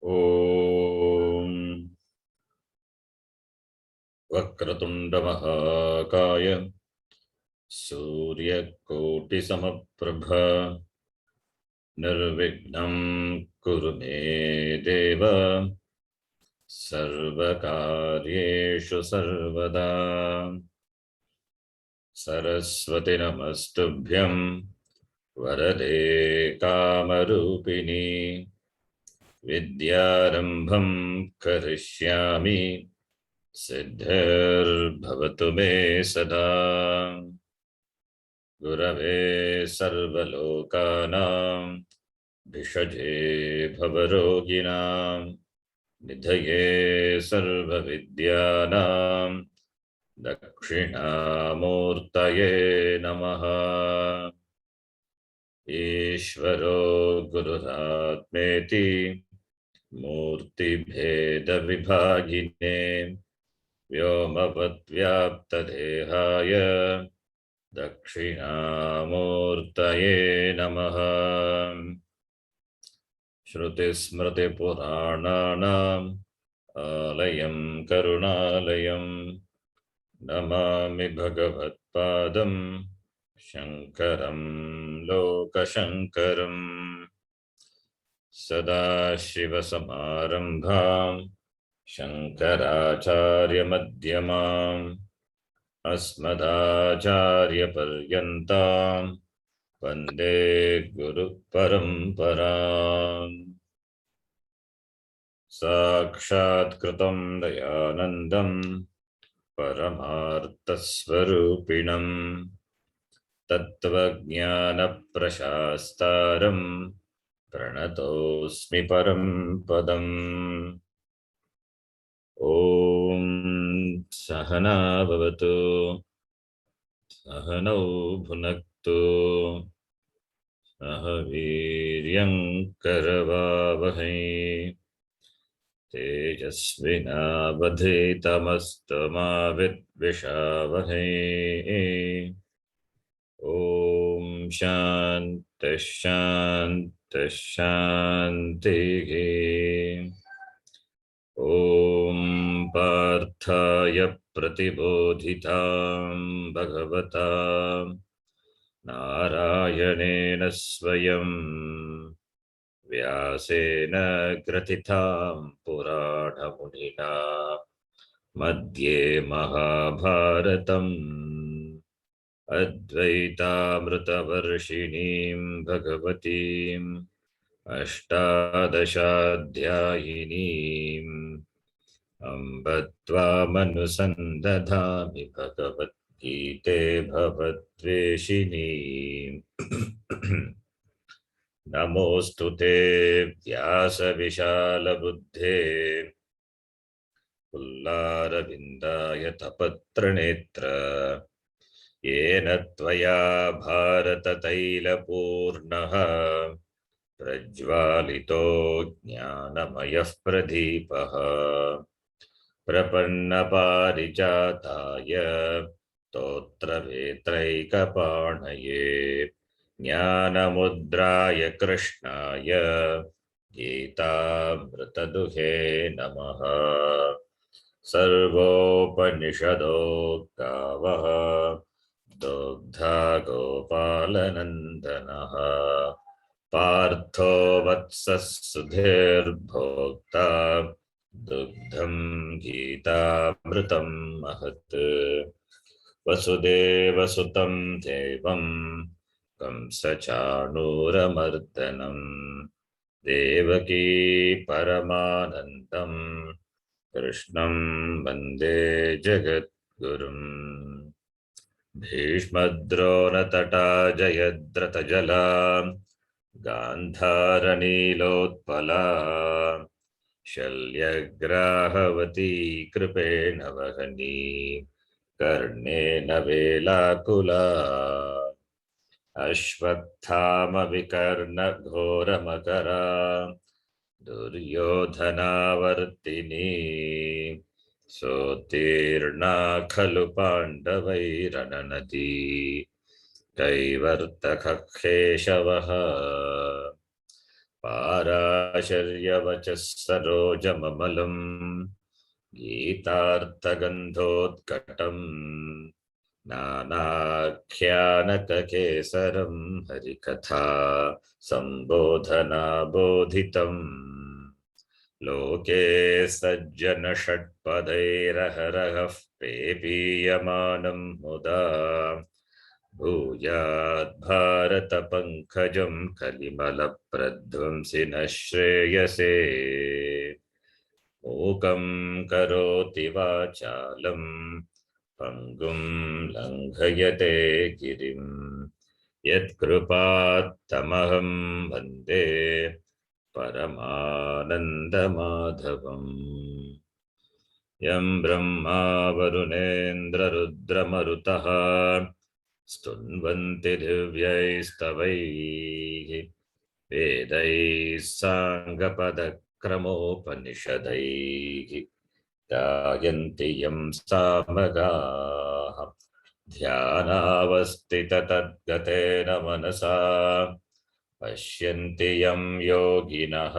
ॐ वक्रतुण्डमहाकाय सूर्यकोटिसमप्रभ निर्विघ्नं कुरु मे देव सर्वकार्येषु सर्वदा। सरस्वती नमस्तुभ्यं वरदे कामरूपिणी विद्यारम्भं करिष्यामि सिद्धिर्भवतु मे सदा। गुरवे सर्वलोकानां भिषजे भवरोगिणां निधये सर्वविद्यानां दक्षिणामूर्तये नमः। ईश्वरो गुरुरात्मेति मूर्तिभेदविभागिने व्योमवद्व्याप्तदेहाय दक्षिणामूर्तये नमः। श्रुतिस्मृतिपुराणानाम् आलयं करुणालयं नमामि भगवत्पादं शङ्करं लोकशङ्करम्। सदाशिवसमारम्भां शङ्कराचार्यमध्यमाम् अस्मदाचार्यपर्यन्तां वन्दे गुरुपरम्पराम्। साक्षात्कृतं दयानन्दं परमार्थस्वरूपिणं तत्त्वज्ञानप्रशास्तारं प्रणतोऽस्मि परं पदम्। ॐ सहना भवतु सहनौ भुनक्तु सह वीर्यं करवावहै तेजस्विनावधीतमस्तु मा विद्विषावहै। ॐ शान्तिः शान्तिः शान्तिः। ॐ पार्थाय प्रतिबोधितां भगवता नारायणेन स्वयं व्यासेन ग्रथितां पुराणमुनिना मध्ये महाभारतम् अद्वैतामृतवर्षिणीं भगवतीम् अष्टादशाध्यायिनीम् अम्ब त्वामनुसन्दधामि भगवद्गीते भवद्वेषिणीम्। नमोऽस्तु ते व्यासविशालबुद्धे पुल्लारविन्दायतपत्रनेत्र येन त्वया भारततैलपूर्णः प्रज्वालितो ज्ञानमयः प्रदीपः प्रपन्नपारिजाताय स्तोत्रवेत्रैकपाणये ज्ञानमुद्राय कृष्णाय गीतामृतदुहे नमः। सर्वोपनिषदो गावः दुग्धा गोपालनन्दनः पार्थो वत्सः सुधीर्भोक्ता दुग्धं गीतामृतं महत्। वसुदेवसुतं देवं कंसचाणूरमर्दनं देवकी परमानन्दं कृष्णं वन्दे जगद्गुरुम्। भीष्मद्रोणतटा जयद्रथजला गान्धारनीलोत्पला शल्यग्राहवती कृपेण वहनी कर्णेन वेलाकुला अश्वत्थामविकर्णघोरमकरा दुर्योधनावर्तिनी सोत्तीर्णा खलु पाण्डवैरननदी कैवर्तकः केशवः। पाराशर्यवर्तिनी आशर्यवचः सरोजममलम् गीतार्थगन्धोत्कटम् नानाख्यानककेसरं हरिकथा सम्बोधनाबोधितम् लोके सज्जन षट्पदैरहरहः पेपीयमानं मुदा भूयात् भारत पंकजं कलिमलप्रध्वंसिनः श्रेयसे मूकं करोति वाचालं पंगुं लंघयते गिरिं यत्कृपात्तमहं वन्दे परमानन्दमाधवम् यं ब्रह्मा वरुणेन्द्ररुद्रमरुतः स्तुन्वन्ति दिव्यैस्तवैः वेदैः साङ्गपदक्रमोपनिषदैः गायन्ति यं सामगाः ध्यानावस्थिततद्गतेन मनसा पश्यन्ति यं योगिनः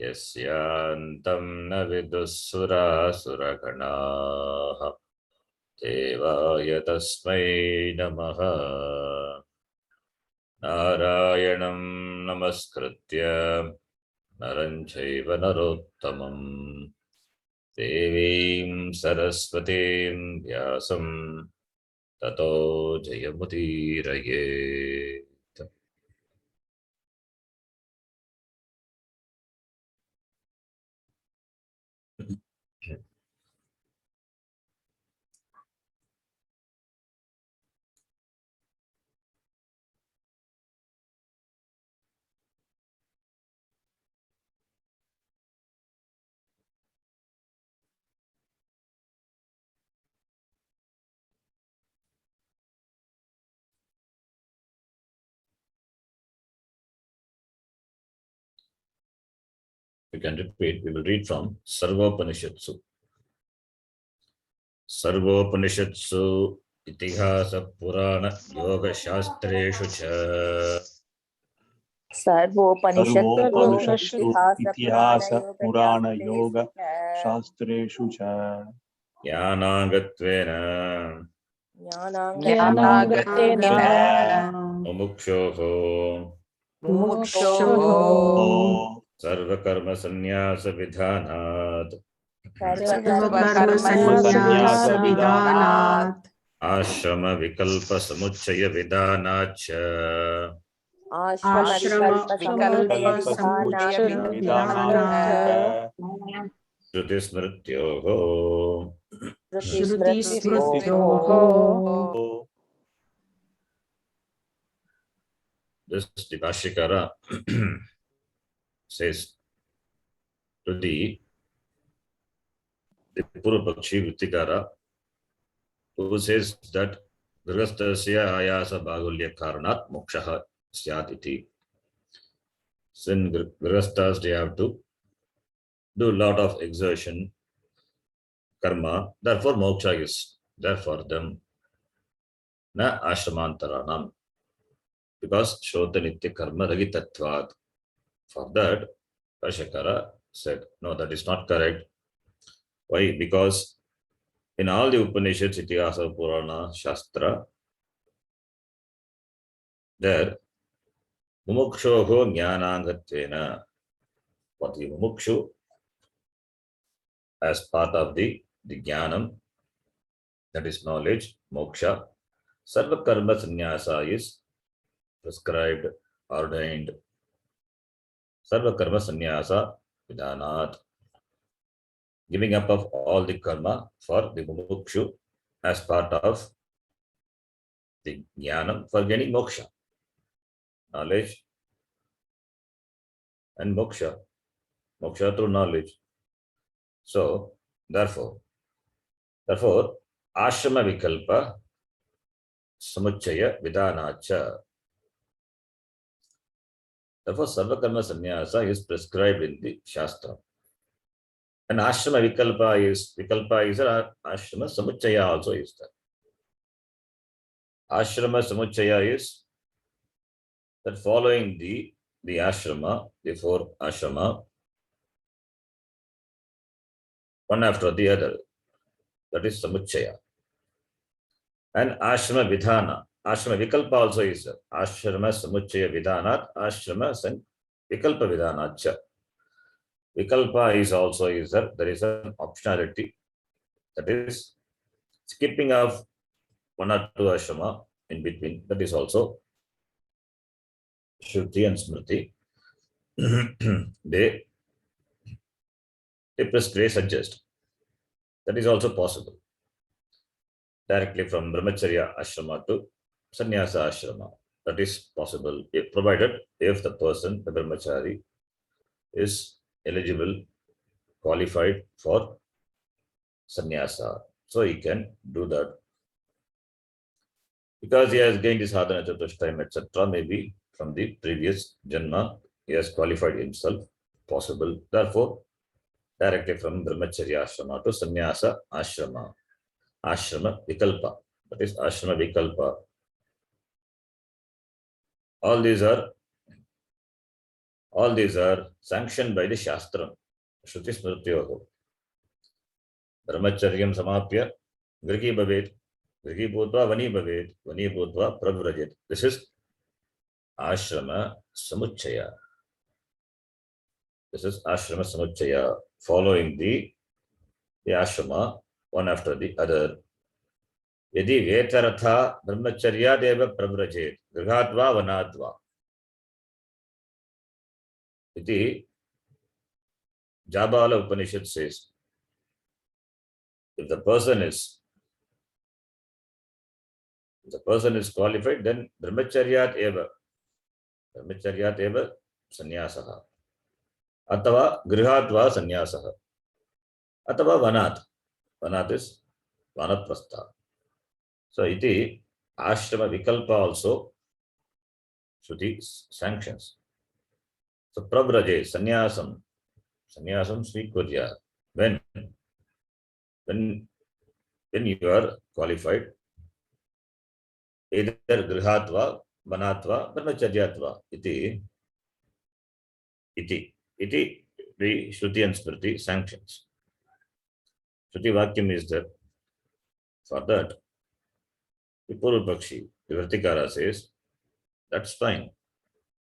यस्यान्तं न विदुःसुरासुरगणाः देवाय तस्मै नमः। नारायणं नमस्कृत्य नरं चैव नरोत्तमं देवीं सरस्वतीं व्यासं ततो जयमुदीरयेत्। We can repeat. We will read from Sarvopanishatsu. Sarvopanishatsu itihasa purana yoga shastreshu cha. सर्वोपनिषत्सु इतिहास पुराण योग शास्त्रेषु च ज्ञानांगत्वेन मुमुक्षोः सर्वकर्म संन्यास विधानात् आश्रम विकल्प समुच्चय विधानाच्च श्रुति स्मृत्योः This Bhashyakara says to the Purvapakshi Vrittikara, who says that Grihasthasya ayasa bahulya karanat mokshaha syat iti. Since Grihasthas, they have to do a lot of exertion, karma, therefore moksha is there for them. Na ashramantaranam. Because Shrota Nitya Karma Ragitatvat. For that, Bhashyakara said, no, that is not correct. Why? Because in all the Upanishads, Itihasa, Purana, Shastra, there, Mumukshoho Jnanangatvena, for the Mumukshu, as part of the Jnanam, that is knowledge, moksha, Sarva Karma Sannyasa is prescribed, ordained. Sarva Karma Sannyasa Vidhanat, giving up of all the karma for the mumukshu as part of the jnanam for gaining moksha, knowledge and moksha through knowledge. So therefore ashrama vikalpa samuchaya vidhanacha. Therefore sarva karma sannyasa is prescribed in the shastra. And ashrama vikalpa is there, ashrama samuchaya also is there. Ashrama samuchaya is that following the the ashrama, the four ashrama, one after the other. That is samuchaya. And ashrama vidhana. Ashrama vikalpa also is there. Ashrama samuchaya vidhanat, ashrama san vikalpa vidhanacha. Vikalpa is also is there. There is an optionality. That is skipping of one or two ashrama in between. That is also Shruti and Smriti. they suggest. That is also possible. Directly from brahmacharya ashrama to sannyasa ashrama. That is possible, provided if the person, the brahmachari, is eligible, qualified for sannyasa. So he can do that. Because he has gained his sadhana chatushtayam, etc., maybe from the previous janma, he has qualified himself, possible. Therefore, directly from brahmacharya ashrama to sannyasa ashrama. Ashrama vikalpa. That is ashrama vikalpa. All these are sanctioned by the Shastra. Shruti Smrtiyoho. Brahmacharyam samapya grihi bhavet. Grihi bhutva vani bhavet. Vani bhutva pravrajit. This is ashrama samuchaya. This is ashrama samuchaya. Following the ashrama one after the other. Yadi vetaratha brahmacharya deva pravrajit. Grihatva vanadva. Iti Jabala Upanishad says, if the person is qualified, then brahmacharyat eva sannyasaha, atava grihatva sannyasaha, atava vanat is vanaprastha. So iti ashrama vikalpa also Shruti sanctions. So pravraje sannyasam svikurya. When you are qualified, either grihatva, vanatva, brahmacharyatva, iti the Shruti and Smriti sanctions. Shruti Vakyam is there. For that, the Purvapakshi, the Vartikara says, that's fine.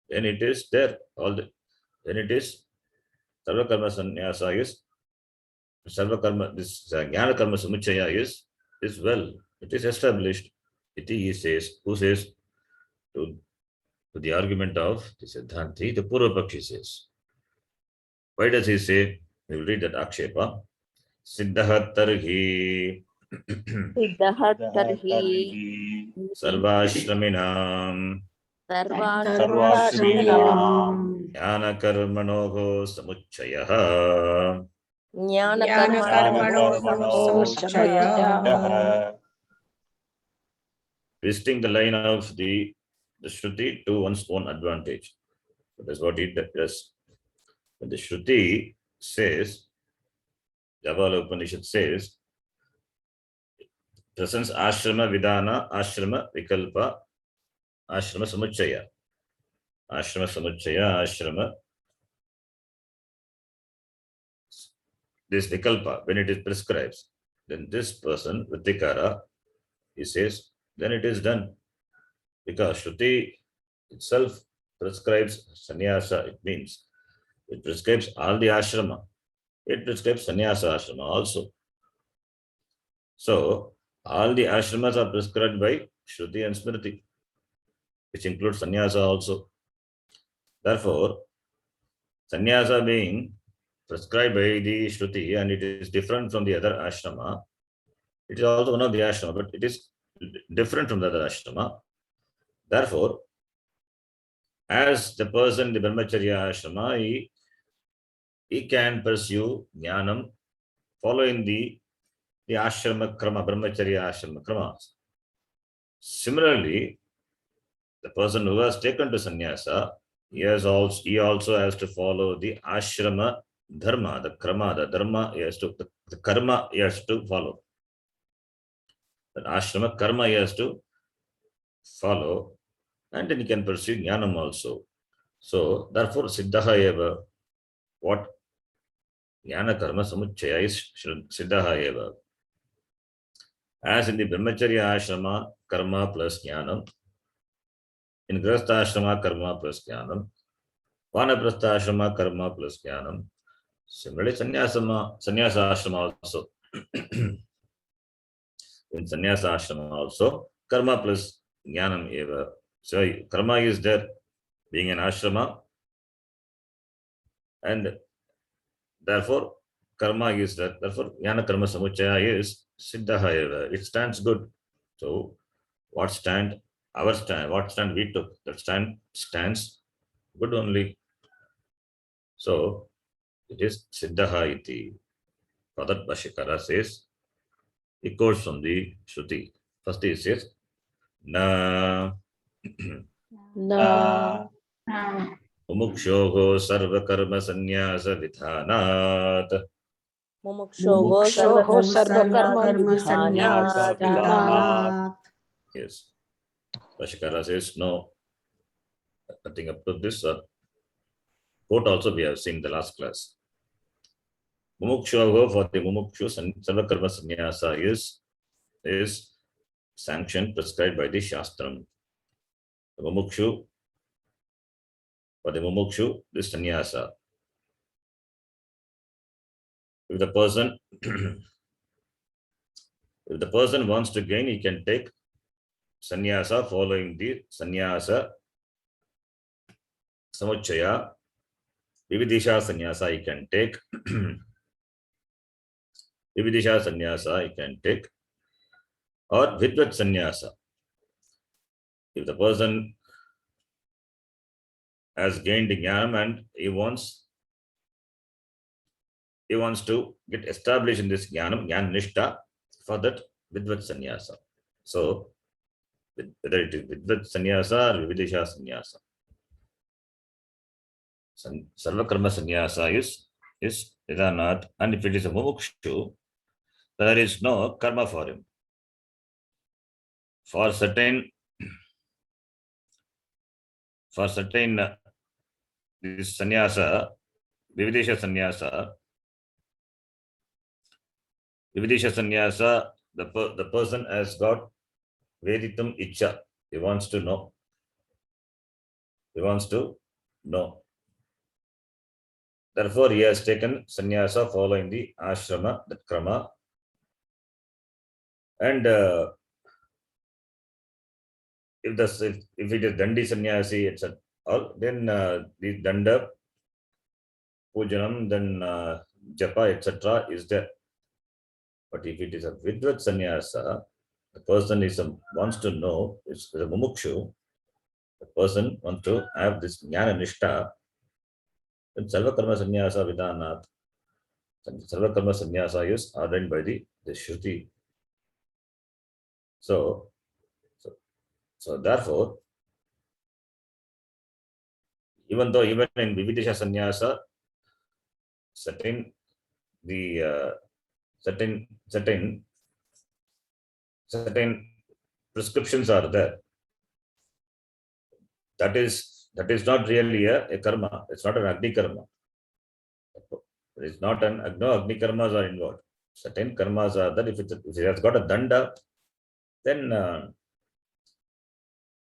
Then it is there. Then it is Sarvakarma Sannyasa is Sarvakarma, this Jnana Karma Samuchaya is well. It is established. Iti he says, who says to the argument of the Siddhanti, the Purvapakshi says. Why does he say? We will read that Akshepa. Siddhahat tarhi sarvashraminam jnana karmanoho samuchayah. Twisting the line of the Shruti to one's own advantage. That is what it does. When the Shruti says, Jabala Upanishad says, presents ashrama vidhana, ashrama vikalpa, ashrama samuchaya. Ashrama samuchaya, ashrama. This vikalpa, when it is prescribed, then this person, Vritikara, he says, then it is done. Because Shruti itself prescribes sannyasa, it means it prescribes all the ashrama. It prescribes sannyasa ashrama also. So, all the ashramas are prescribed by Shruti and Smriti, which includes sannyasa also. Therefore, sannyasa being prescribed by the Shruti and it is different from the other ashrama. It is also one of the ashrama, but it is different from the other ashrama. Therefore, as the person, the brahmacharya ashrama, he can pursue jnanam following the ashrama krama, brahmacharya ashrama krama. Similarly, the person who has taken to sannyasa, he also has to follow the ashrama dharma, the krama, the dharma, the karma he has to follow. The ashrama karma he has to follow, and then he can pursue jnanam also. So therefore siddhaha eva, what jnana karma samuchaya is siddhaha eva. As in the brahmacharya ashrama, karma plus jnanam. In grihastha ashrama, karma plus jnanam. Vanaprastha ashrama, karma plus jnanam. Similarly, sannyasa ashrama also. In sannyasa ashrama also, karma plus jnanam eva. So karma is there, being an ashrama, and therefore karma is there. Therefore, jnana karma samuchaya is siddhaha eva. It stands good. So, what stand? Our stand. What stand we took? That stand stands good only. So, it is siddhaha iti. Padat Bashikara says, it quotes from the Shruti. First he says, na Na mumukshoho sarvakarma sannyasa vidhanat. Mumukshoho sarvakarma vidhanat. Yes. Bashikara says, no. Nothing up to this. Quote also we have seen in the last class. Mumukshoho, for the mumukshu, sarvakarma sannyasa is sanctioned, prescribed by the Shastram. The mumukshu, for the mumukshu, this sannyasa. If the person wants to gain, he can take sannyasa following the sannyasa samuchaya. Vividisha sannyasa he can take. Vividisha sannyasa he can take. Or vidvat sannyasa. If the person has gained jnanam and he wants to get established in this jnana nishtha, for that vidvat sannyasa. So whether it is vidvat sannyasa or vividisha sannyasa, sarvakarma sannyasa is vidhanat, and if it is a mumukshu, there is no karma for him. For certain this sannyasa, vividisha sannyasa, the person has got veditam icha. He wants to know. Therefore, he has taken sannyasa following the ashrama, the krama. And if it is dandi sannyasi, etc., then the danda, pujanam, then japa, etc., is there. But if it is a vidvat sannyasa, the person wants to know, is a mumukshu, the person wants to have this jnana nishtha, then sarvakarma sannyasa vidhanat. Sarvakarma sannyasa is ordained by the Shruti. So therefore, even in Vividisha sannyasa, certain prescriptions are there. That is not really a karma. It's not an agni karma. It is not no agni karmas are involved. Certain karmas are that if it has got a danda, then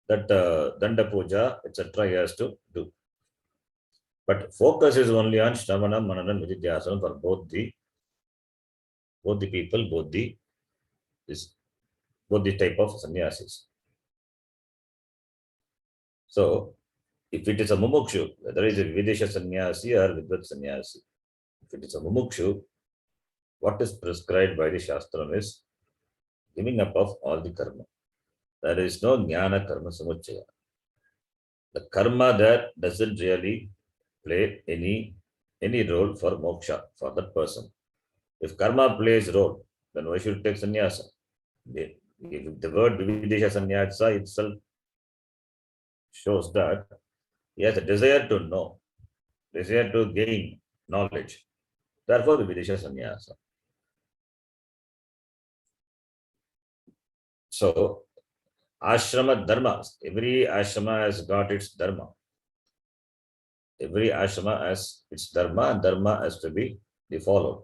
that danda puja, etc., he has to do. But focus is only on Shravana, Manana, Nididhyasana for both the people, both the type of sannyasis. So, if it is a mumukshu, whether it is a Videsha sannyasi or Vidvat sannyasi, if it is a mumukshu, what is prescribed by the Shastram is giving up of all the karma. There is no jnana karma samuchaya. The karma there doesn't really play any role for moksha for that person. If karma plays role, then why should take sannyasa? The word Vividesha sannyasa itself shows that he has a desire to know, desire to gain knowledge. Therefore, Vividesha sannyasa. So, ashrama dharma, every ashrama has got its dharma. Every ashrama has its dharma, and dharma has to be followed.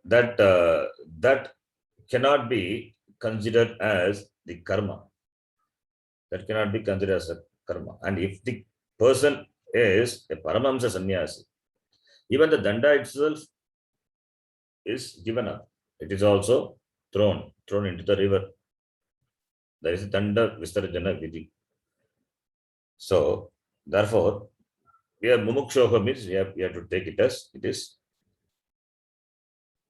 That cannot be considered as the karma. That cannot be considered as a karma. And if the person is a Paramahamsa sannyasi, even the danda itself is given up. It is also thrown into the river. There is a danda visarjana vidhi. So, therefore, here mumukshoha means we have to take it as it is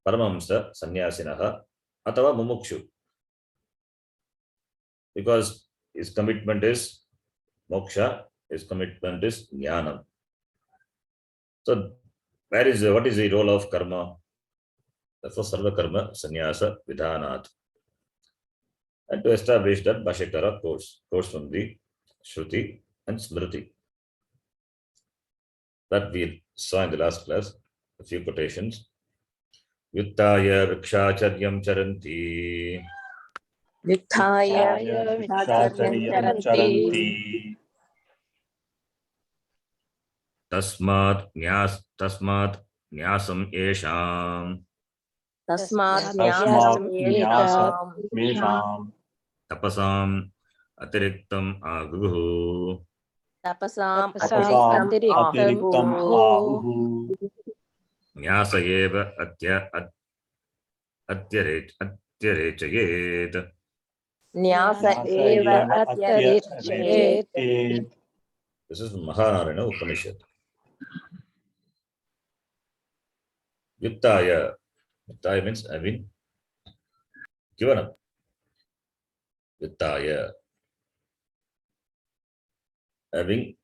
Paramahamsa sannyasinaha atava mumukshu. Because his commitment is moksha, his commitment is jnanam. So, what is the role of karma? Therefore, sarva karma sannyasa vidhanat. And to establish that, Bhashyakara quotes from the Shruti and Smriti. That we saw in the last class, a few quotations. Yuttaya vrikshacharyam charanti. Yuttaya Vikshacharyam charanti. Tasmat nyasam esham. Tasmat Tasmat nyasam mesham. Tapasam atiriktam aguhu. tapasam Tapasam atiriktam ahu ahuhu. Nyasa eva atyarechayet. nyasa eva atyarichet. This is Mahanarayana Upanishad. Yuttaya. Yuttaya means having given up. Yuttaya. Having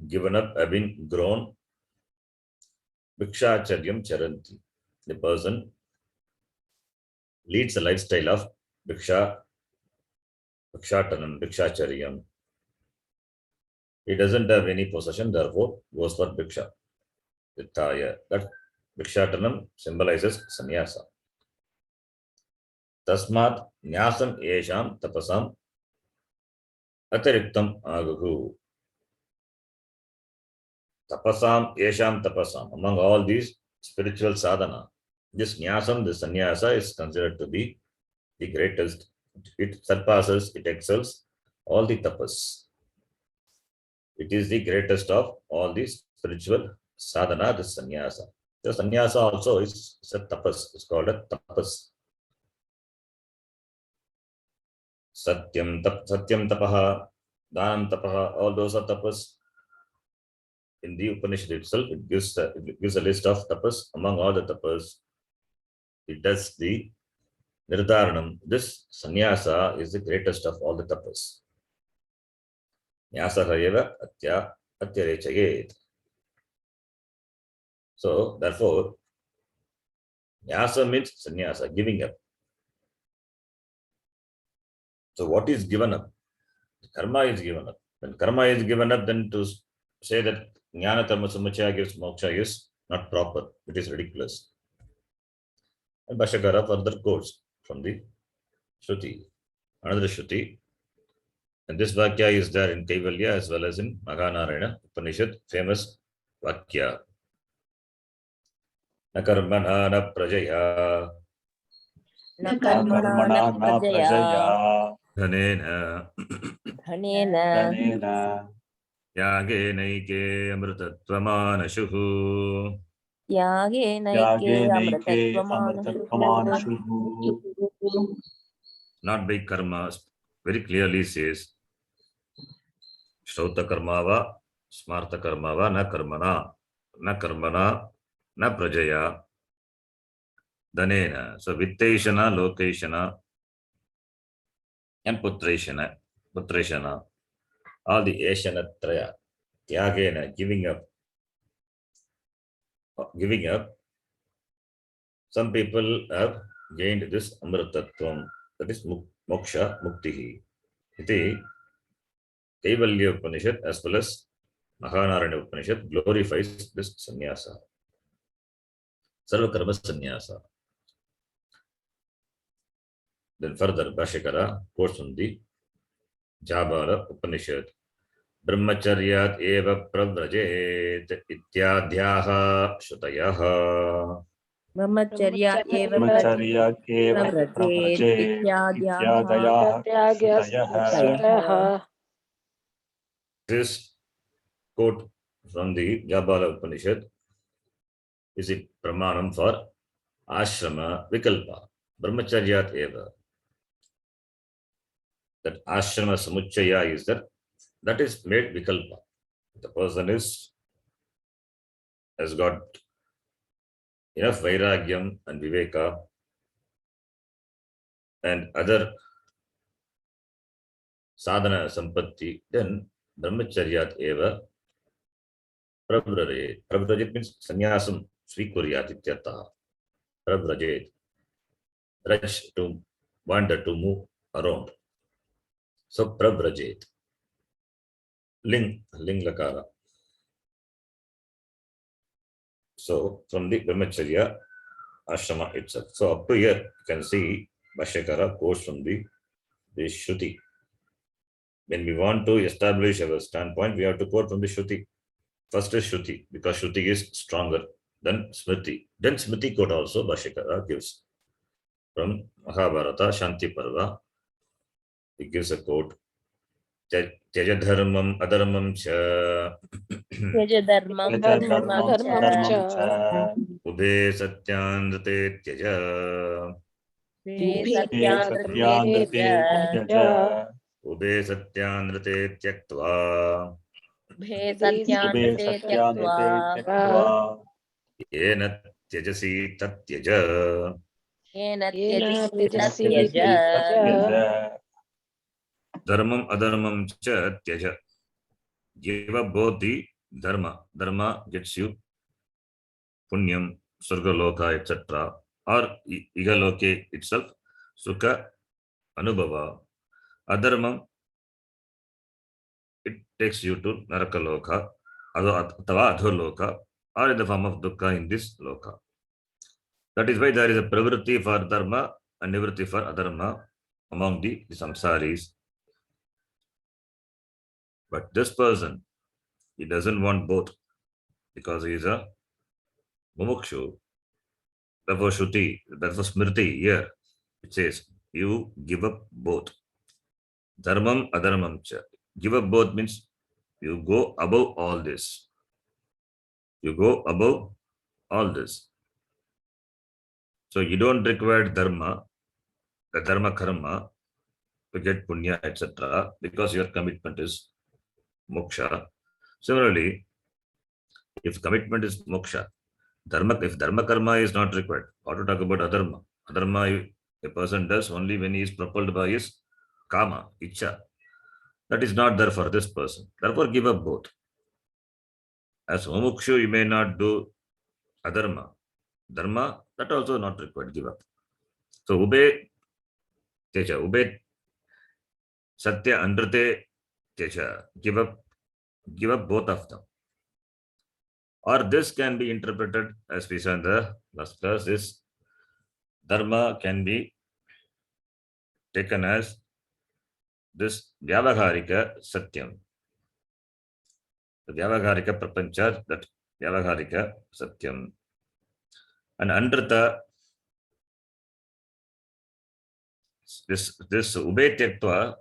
given up, having grown. Vikshacharyam charanti. The person leads a lifestyle of vikshatanam, vikshacharyam. He doesn't have any possession, therefore goes for viksha. Yuttaya. That vikshatanam symbolizes sannyasa. Tasmat nyasam esham tapasam atiriktam aguhu. Tapasam esham tapasam. Among all these spiritual sadhana, this nyasam, this sannyasa is considered to be the greatest. It surpasses, it excels all the tapas. It is the greatest of all these spiritual sadhana, this sannyasa. The sannyasa also is a tapas. It's called a tapas. Satyam tapaha, dhanam tapaha, all those are tapas. In the Upanishad itself, it gives a list of tapas. Among all the tapas, it does the nirdharanam. This sannyasa is the greatest of all the tapas. Nyasa eva atyarechayet. So, therefore, nyasa means sannyasa, giving up. So, what is given up? Karma is given up. When karma is given up, then to say that jnana karma samachaya gives moksha is not proper. It is ridiculous. And Bhashyakara further quotes from the Shruti, another Shruti. And this Vakya is there in Kaivalya as well as in Mahanarayana Upanishad, famous Vakya. Na karmana na prajaya. Na karmana na prajaya. Dhanena. Dhanena. Yage naike amritatvamanshuhu. Yage naike amritatvamanshuhu. Not by karma, very clearly says Shrauta karmava, smarta karmava, na karmana, na prajaya, dhanena. So vitteshana, lokeshana, and putreshana, all the eshana traya, tyagena, giving up. Some people have gained this amritattvam, that is moksha, muktihi. Iti Kaivalya Upanishad as well as Mahanarayana Upanishad glorifies this sannyasa. Sarva karma sannyasa. Then further Bhashyakara quotes from the Jabala Upanishad. ब्रह्मचर्यात् एव प्रव्रजेत् इत्याद्याः श्रुतयः ब्रह्मचर्यात् एव ब्रह्मचर्यात् एव प्रव्रजेत् प्रव्रजेत् इत्याद्याः इत्यादयः श्रुतयः. This quote from the Jabala Upanishad is a pramanam for ashrama vikalpa. Brahmacharyat eva. That ashrama samuchaya is that is made vikalpa. The person has got enough vairagyam and viveka and other sadhana sampatti, then brahmacharyat eva pravrajit. Pravrajit means sannyasam svikuryat ityartha. Pravrajit. Raj, to wander, to move around. So pravrajit. Ling lakara. So from the brahmacharya ashrama itself. So up to here you can see Bhashyakara quotes from the Shruti. When we want to establish our standpoint, we have to quote from the Shruti. First is Shruti, because Shruti is stronger than Smriti. Then Smriti quote also Bhashyakara gives. From Mahabharata, Shanti Parva, he gives a quote. Tyaja dharmam adharmam cha. त्यज धर्मं अधर्मं च Ubhe satyandate tyaja. सत्यानृते त्यज. Ubhe satyandate tyaktva. उभे सत्यान्ते त्यक्त्वा त्यक्त्वा Yena tyajasi tatyaj. Yen त्यजसि त्यजसि तत्यज तत्यज. Dharmam adharmam cha tyaja. Give up both the dharma. Dharma gets you punyam, surgaloka, etc. Or igaloke itself, sukha, anubhava. Adharmam, it takes you to narakaloka, atava adholoka, or in the form of dukkha in this loka. That is why there is a pravritti for dharma and nivritti for adharma among the samsaris. But this person, he doesn't want both because he is a mumukshu. Therefore, Shruti, therefore Smriti here, it says, you give up both. Dharmam adharmam cha. Give up both means you go above all this. You go above all this. So you don't require dharma, the dharma karma, to get punya, etc. because your commitment is moksha. Similarly, if commitment is moksha, if dharma karma is not required, how to talk about adharma? Adharma a person does only when he is propelled by his kama, icha. That is not there for this person. Therefore, give up both. As mumukshu, you may not do adharma. Dharma, that also not required, give up. So, ube teja, ube satya andrate teja, give up both of them. Or this can be interpreted, as we saw in the last class, is dharma can be taken as this vyavaharika satyam. The vyavaharika prapancha, that vyavaharika satyam. And andrata, this ube tyaktva,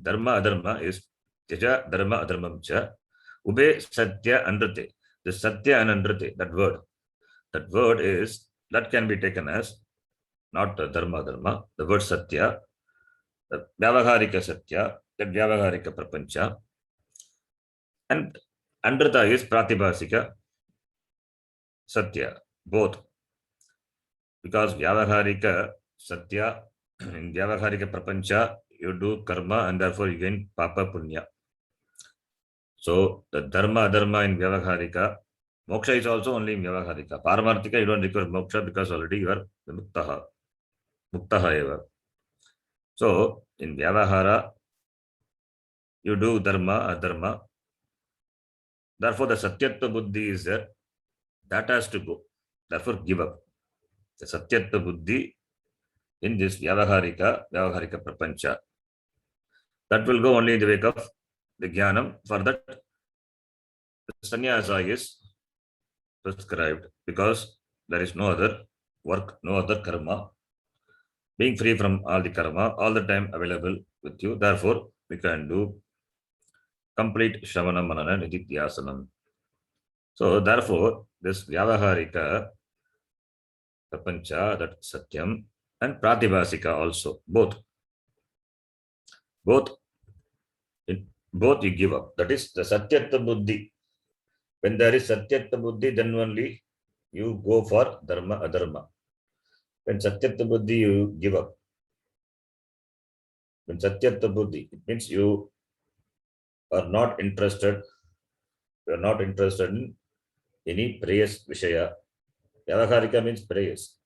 dharma adharma is tyaja dharma adharmam cha. Ube satya andrate. The satya and andrate, that word is, that can be taken as not dharma dharma, the word satya, the vyavaharika satya, that vyavaharika prapancha. And andrata is pratibhasika satya, both. Because vyavaharika satya, in vyavaharika prapancha, you do karma and therefore you gain papa punya. So the dharma adharma in vyavaharika, moksha is also only in vyavaharika. Paramarthika, you don't require moksha because already you are muktaha eva. So in vyavahara, you do dharma adharma. Therefore the satyatva buddhi is there. That has to go. Therefore give up. The satyatva buddhi in this vyavaharika prapancha, that will go only in the wake of the jnanam, for that sannyasa is prescribed, because there is no other work, no other karma. Being free from all the karma, all the time available with you. Therefore, we can do complete Shravana Manana Nididhyasanam. So, therefore, this Vyavaharika Prapancha, that Satyam, and Pratibhasika also, both you give up. That is the Satyatta Buddhi. When there is Satyatta Buddhi, then only you go for Dharma Adharma. When Satyatta Buddhi, you give up. When Satyatta Buddhi, it means you are not interested. You are not interested in any prayers Vishaya. Vyavaharika means prayers.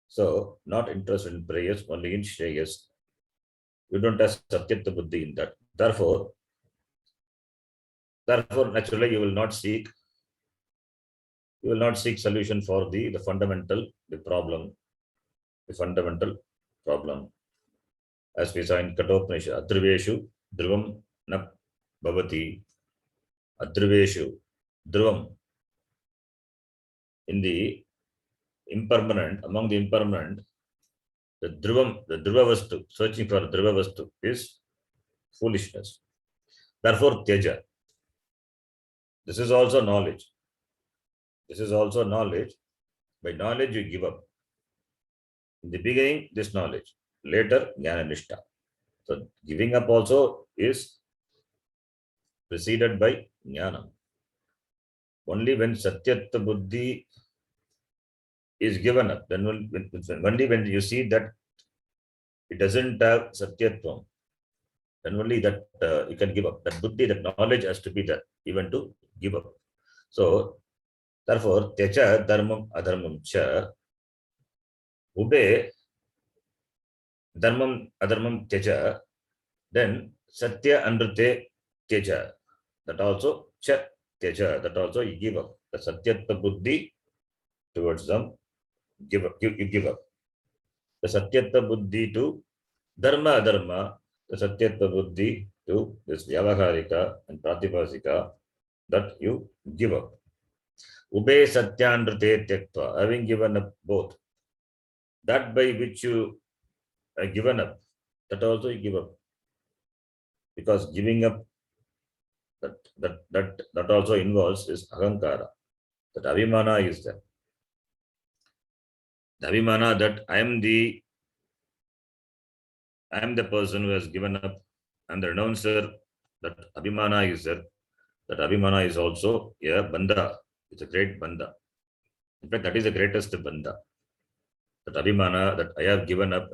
So, not interested in prayers, only in Shreyas. You don't have Satyatta Buddhi in that. Therefore, naturally, you will not seek solution for the fundamental problem. As we saw in Kathopanishad, Adhriveshu Dhruvam na bhavati. Adhriveshu Dhruvam. In the impermanent, among the impermanent, the Dhruva Vastu, searching for Dhruva Vastu is foolishness. Therefore, Tyaja. This is also knowledge. By knowledge, you give up. In the beginning, this knowledge. Later, Jnana Nishtha. So, giving up also is preceded by Jnana. Only when Satyatta Buddhi is given up, then only when you see that it doesn't have Satyatvam, then only that you can give up. That Buddhi, that knowledge has to be there, even to give up. So, therefore, Tyaja Dharmam Adharmam Cha, Ube Dharmam Adharmam Tyaja, then Satya Anrute Tyaja, that also Cha Tyaja, that also you give up. The Satyatta Buddhi towards them, you give up. The Satyatta Buddhi to Dharma Adharma, the Satyatta Buddhi to this Vyavaharika and Pratibhasika, that you give up. Ube Satyanrute Tyaktva, having given up both, that by which you are given up, that also you give up. Because giving up, that also involves is Ahankara. That Abhimana is there. The Abhimana that I am the person who has given up, and the renouncer, that Abhimana is there. That Abhimana is also a Bandha. It's a great Bandha. In fact, that is the greatest Bandha. That Abhimana, that I have given up.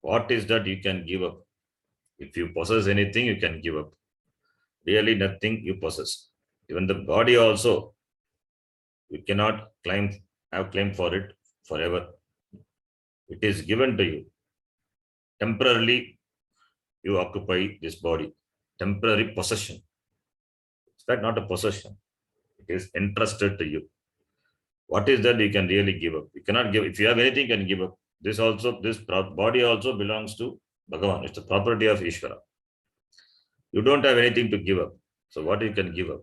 What is that you can give up? If you possess anything, you can give up. Really nothing you possess. Even the body also, you cannot have claim for it forever. It is given to you. Temporarily, you occupy this body. Temporary possession. It's fact not a possession. It is entrusted to you. What is that you can really give up? You cannot give. If you have anything, you can give up. This body also belongs to Bhagavan. It's the property of Ishvara. You don't have anything to give up. So what you can give up?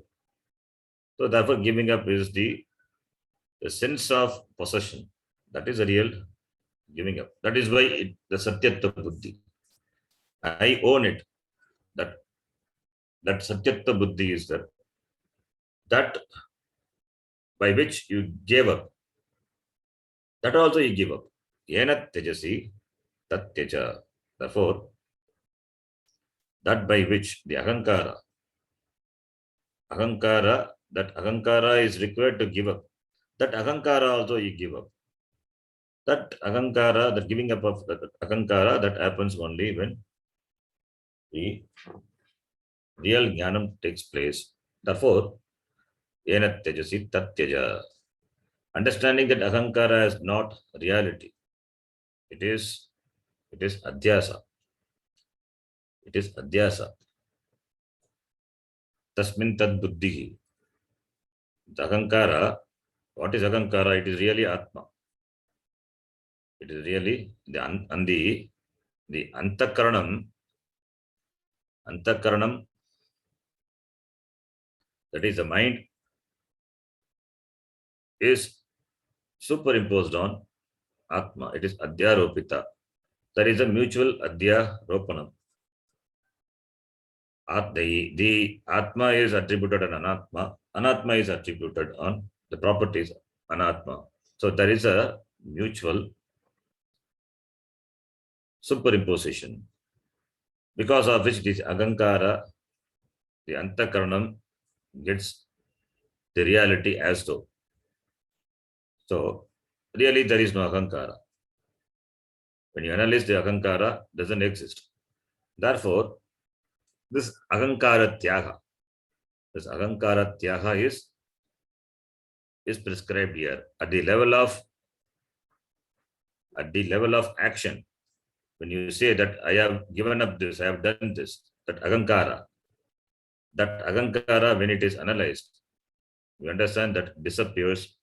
So therefore, giving up is the sense of possession. That is a real giving up. That is why the Satyatta Buddhi. I own it. That Satyatta Buddhi is there. That by which you gave up. That also you give up. Yenat Tejasi Tat Teja. Therefore, that by which the Ahankara, that Ahankara is required to give up. That Ahankara also you give up. That Ahankara, that giving up of that Ahankara, that happens only when the real Jnanam takes place. Therefore, Yenat Tejasi Tat Teja. Understanding that Ahankara is not reality. It is Adhyasa. It is Adhyasa. Tasmin Tad Buddhihi. The Ahankara, what is Ahankara? It is really Atma. It is really the Antakaranam Antakaranam, that is the mind, is superimposed on Atma. It is Adhyaropita. There is a mutual Adhyaropanam. The Atma is attributed on Anatma. Anatma is attributed on the properties Anatma. So there is a mutual superimposition, because of which this Agankara, the Antakaranam, gets the reality as though. So really there is no Agankara. When you analyze the Agankara, doesn't exist. Therefore, this Agankara Tyaga is prescribed here at the level of action. When you say that I have given up this, I have done this, that Agankara, when it is analyzed, you understand that disappears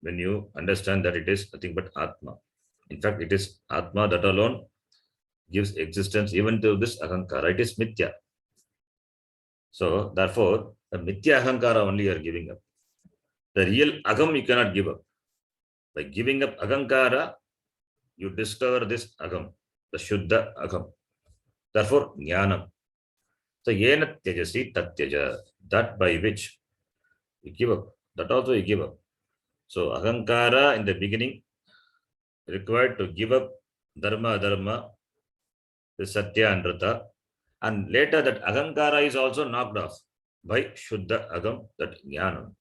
when you understand that it is nothing but Atma. In fact, it is Atma that alone gives existence even to this Agankara. It is Mithya. So therefore, the Mithya Agankara only you are giving up. The real Agam you cannot give up. By giving up Agankara, you discover this Agam, the Shuddha Agam. Therefore, Jnanam. So, Yena Tyajasi Tatyaja, that by which you give up, that also you give up. So, Agankara in the beginning required to give up Dharma, Adharma, the Satya and Rata, and later that Agankara is also knocked off by Shuddha Agam, that Jnanam.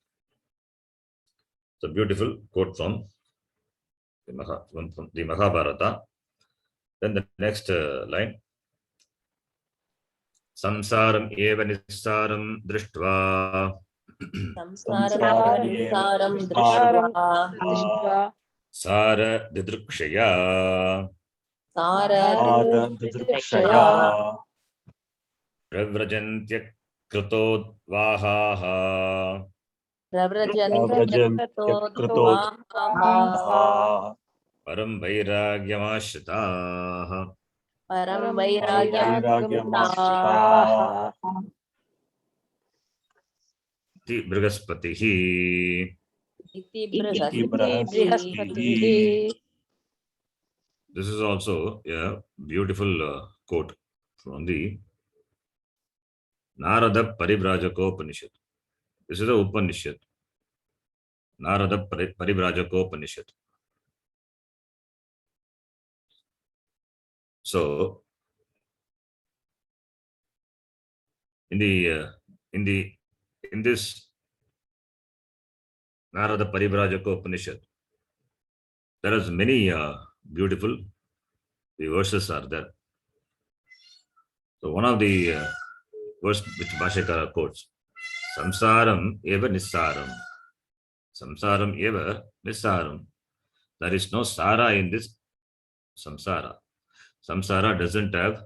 So, beautiful quote from the Mahabharata. Then the next line. Samsaram eva nissaram drishtva. Samsaram nissaram drishtva. Sara didrukshaya. Pravrajantya kritodvahaha. Param vairagyamashitaha. Param vairagyamashitaha. Iti Brihaspatihi. Iti Brihaspatihi. This is also a beautiful quote from the Narada Parivrajaka. This is a Upanishad. Narada Parivrajaka. So, in this Narada Parivrajaka, there is many beautiful verses are there. So one of the verse which Bhashyakara quotes, Samsaram eva nissaram. Samsaram eva nissaram. There is no sara in this samsara. Samsara doesn't have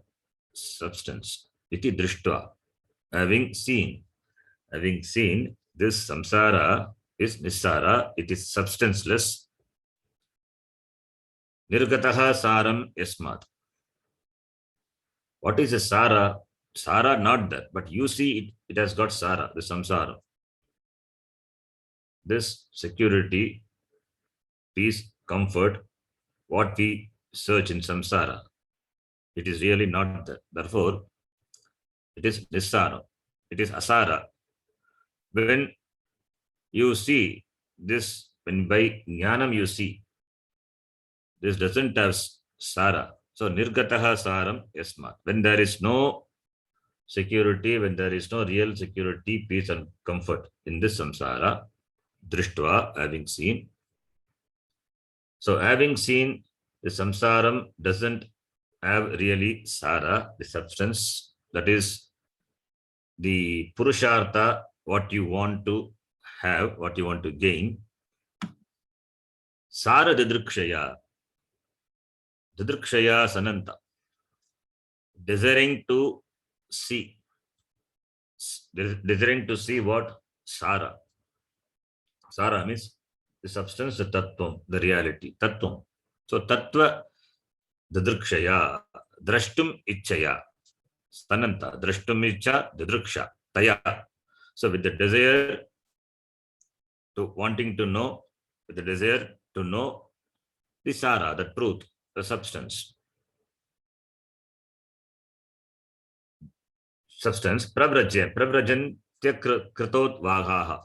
substance. Iti drishtva. Having seen this samsara is nissara, it is substanceless. Nirgataha saram yasmat. What is a sara? Sara not that, but you see it has got sara, the samsara. This security, peace, comfort, what we search in samsara, it is really not that. Therefore, it is nissara, it is asara. When you see this, when by jnanam you see, this doesn't have sara. So, nirgataha saram yasmat. When there is no security, when there is no real security, peace and comfort in this samsara, drishtva, having seen. So, having seen, the samsaram doesn't have really sara, the substance, that is the purushartha, what you want to have, what you want to gain. Sara didrukshaya. Didrukshaya sananta. Desiring to see. Desiring to see what? Sara. Sara means the substance, the tattvam, the reality. Tattvam. So tattva didrukshaya. Drashtum ichchaya. Stananta, drashtumicha, didruksha, taya. So with the desire to wanting to know, with the desire to know the sara, the truth, the substance. Pravrajan kritot vagaha.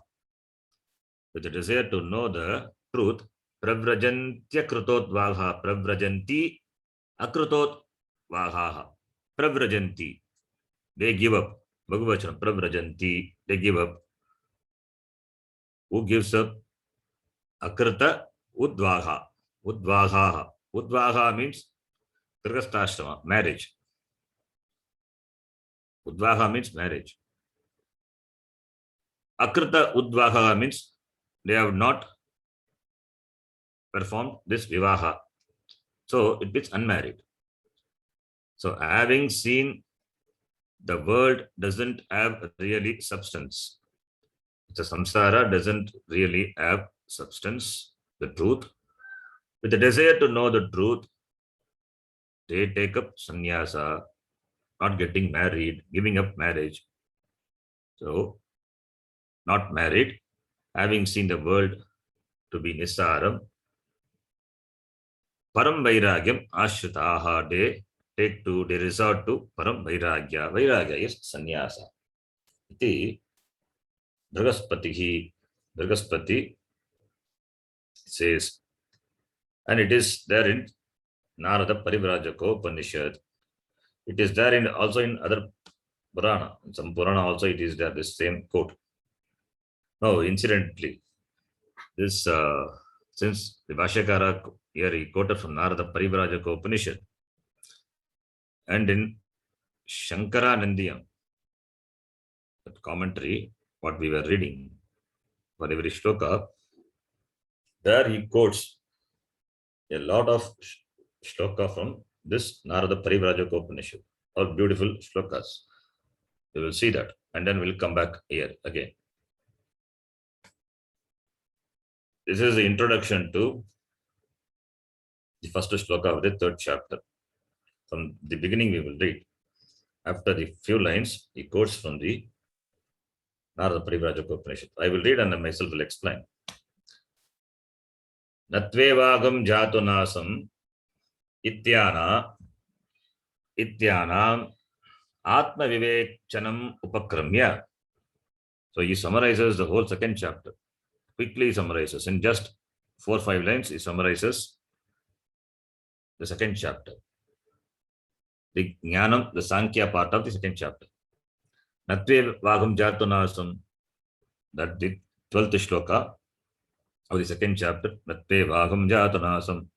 With the desire to know the truth, pravrajantya kritot vagha, pravrajanti akritot vagaha. Pravrajanti, they give up. Bhagavachan, pravrajanti, they give up. Who gives up? Akrita udvaha. Udvaha. Udvaha means grihasthashrama, marriage. Udvaha means marriage. Akrita udvaha means they have not performed this vivaha. So it means unmarried. So having seen the world doesn't have really substance. The samsara doesn't really have substance, the truth. With the desire to know the truth, they take up sannyasa, not getting married, giving up marriage. So, not married, having seen the world to be nisaram, param vairagyam ashritaha, they resort to param vairagya. Vairagya is sannyasa. Iti Brihaspati says, and it is there in Narada Parivrajaka Upanishad. It is there in also in other Purana. In some Purana also it is there, this same quote. No, incidentally, this since the Bhashyakara here he quoted from Narada Parivrajaka Upanishad, and in Shankara Nandiyam, that commentary, what we were reading for every shloka, there he quotes a lot of shloka from this Narada Parivrajaka Upanishad, all beautiful shlokas. We will see that, and then we'll come back here again. This is the introduction to the first shloka of the third chapter. From the beginning we will read. After the few lines, he quotes from the Narada Parivrajaka Upanishad. I will read and I myself will explain. Natvevagam jatunasam ityanam atma vivekchanam upakramya. So he summarizes the whole second chapter. Quickly summarizes. In just 4 or 5 lines, he summarizes the second chapter. The Jnanam, the Sankhya part of the second chapter. Natvevagam jatunasam, that the 12th shloka of the second chapter. Natvevagam jatunasam.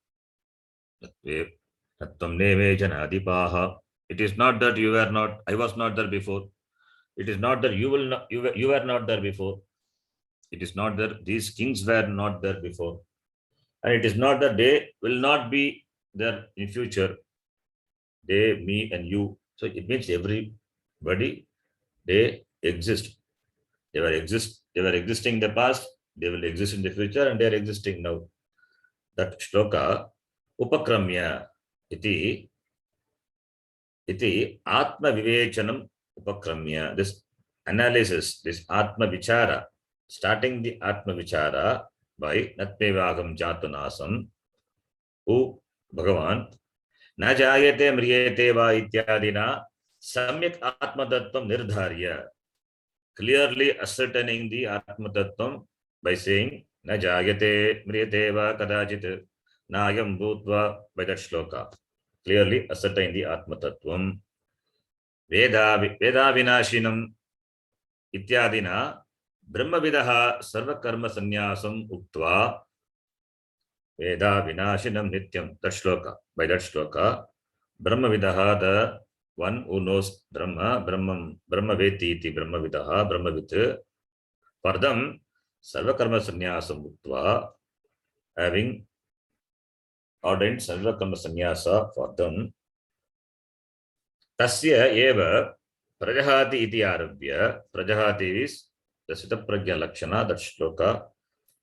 Natvam neve janadipaha. It is not that you were not, I was not there before. It is not that you were not there before. It is not that these kings were not there before. And it is not that they will not be there in future. They, me and you. So it means everybody, they exist. They were existing in the past, they will exist in the future, and they are existing now. That shloka, upakramya iti atma vivechanam upakramya. This analysis, this atma vichara, starting the atma vichara by Natvevagam jatunasam, who Bhagavan, na jayate mriyate va ityadina samyak atma tattvam nirdharya, clearly ascertaining the atma tattvam by saying na jayate mriyate va kadachit nayam bhutva, by that shloka. Clearly ascertain the atma tattvam. Veda vinashinam ityadina brahmavidaha sarva karma sannyasam uktva. Veda vinashinam nityam. That shloka. By that shloka, brahmavidaha, the one who knows Brahma, brahmaveti iti brahmavidaha, brahmavit, for them sarva karma sannyasam uktva, having ordained sarva karma sannyasa for them. Tasya eva prajahati iti arabhya. Prajahati is the Sitapragya Lakshana, that shloka.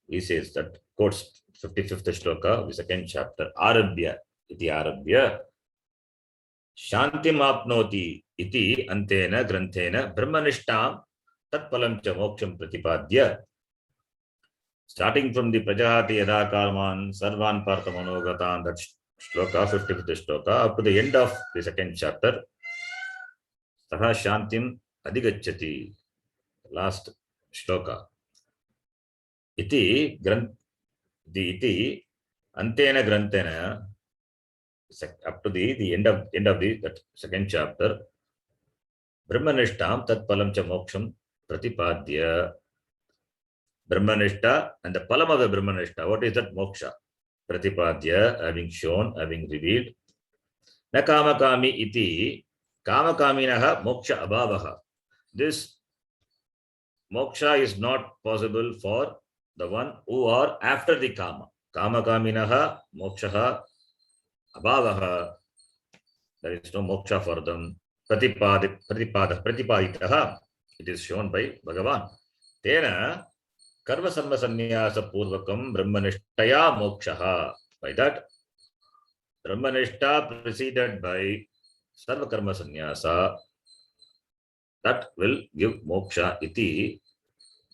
He says that, quotes 55th shloka, the second chapter. Arabhya iti arabhya. Shantim apnoti इति अन्तेन ग्रन्थेन ब्रह्मनिष्ठां तत्फलं च मोक्षं प्रतिपाद्य starting from the Prajahati Yada Karman Sarvan Partha Manogatan, that shloka, 55th shloka, up to the end of the second chapter, Saha Shantim Adigachati, last shloka. Iti Grant the Iti Antena Grantena, up to the end of the that second chapter, Brahmanishtam Tat Palam Cha Moksham Pratipadya. Brahmanishta and the palam of the Brahmanishta. What is that moksha? Pratipadya, having shown, having revealed. Na kamakami iti kamakaminaha moksha abhavaha. This moksha is not possible for the one who are after the kama. Kamakaminaha mokshaha abhavaha. There is no moksha for them. Pratipaditaha. It is shown by Bhagavan. Tena Karma Sarma Sannyasa Purvakam Brahmanishtaya Mokshaha. By that, Brahmanishta preceded by Sarva Karma Sannyasa, that will give moksha iti.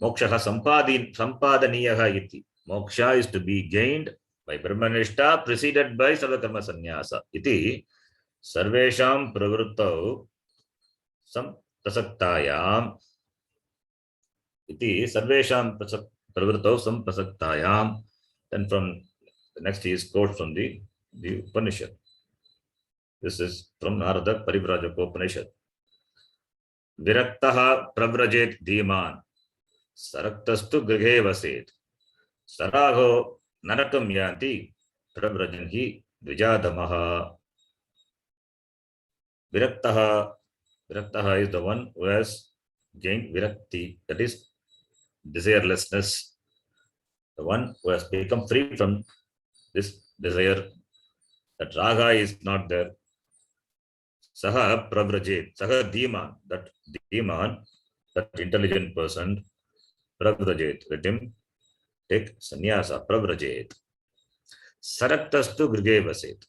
Mokshaha sampadaniyaha iti. Moksha is to be gained by Brahmanishta preceded by Sarva Karma Sannyasa iti. Sarvesham pravruttau samprasaktayam iti sarvesham pravruttau samprasaktayam. Then from the next is quote from the Upanishad. This is from Narada Parivrajaka Upanishad. Viraktaha pravrajet dhiman saraktastu grighe vaset saraho narakam yanti pravrajanhi dvijadamaha. Viraktaha is the one who has gained virakti, that is desirelessness, the one who has become free from this desire, that raga is not there. Saha pravrajet, saha dhiman, that dhiman, that intelligent person, pravrajet, let him take sannyasa, pravrajet. Saraktastu grige vaset.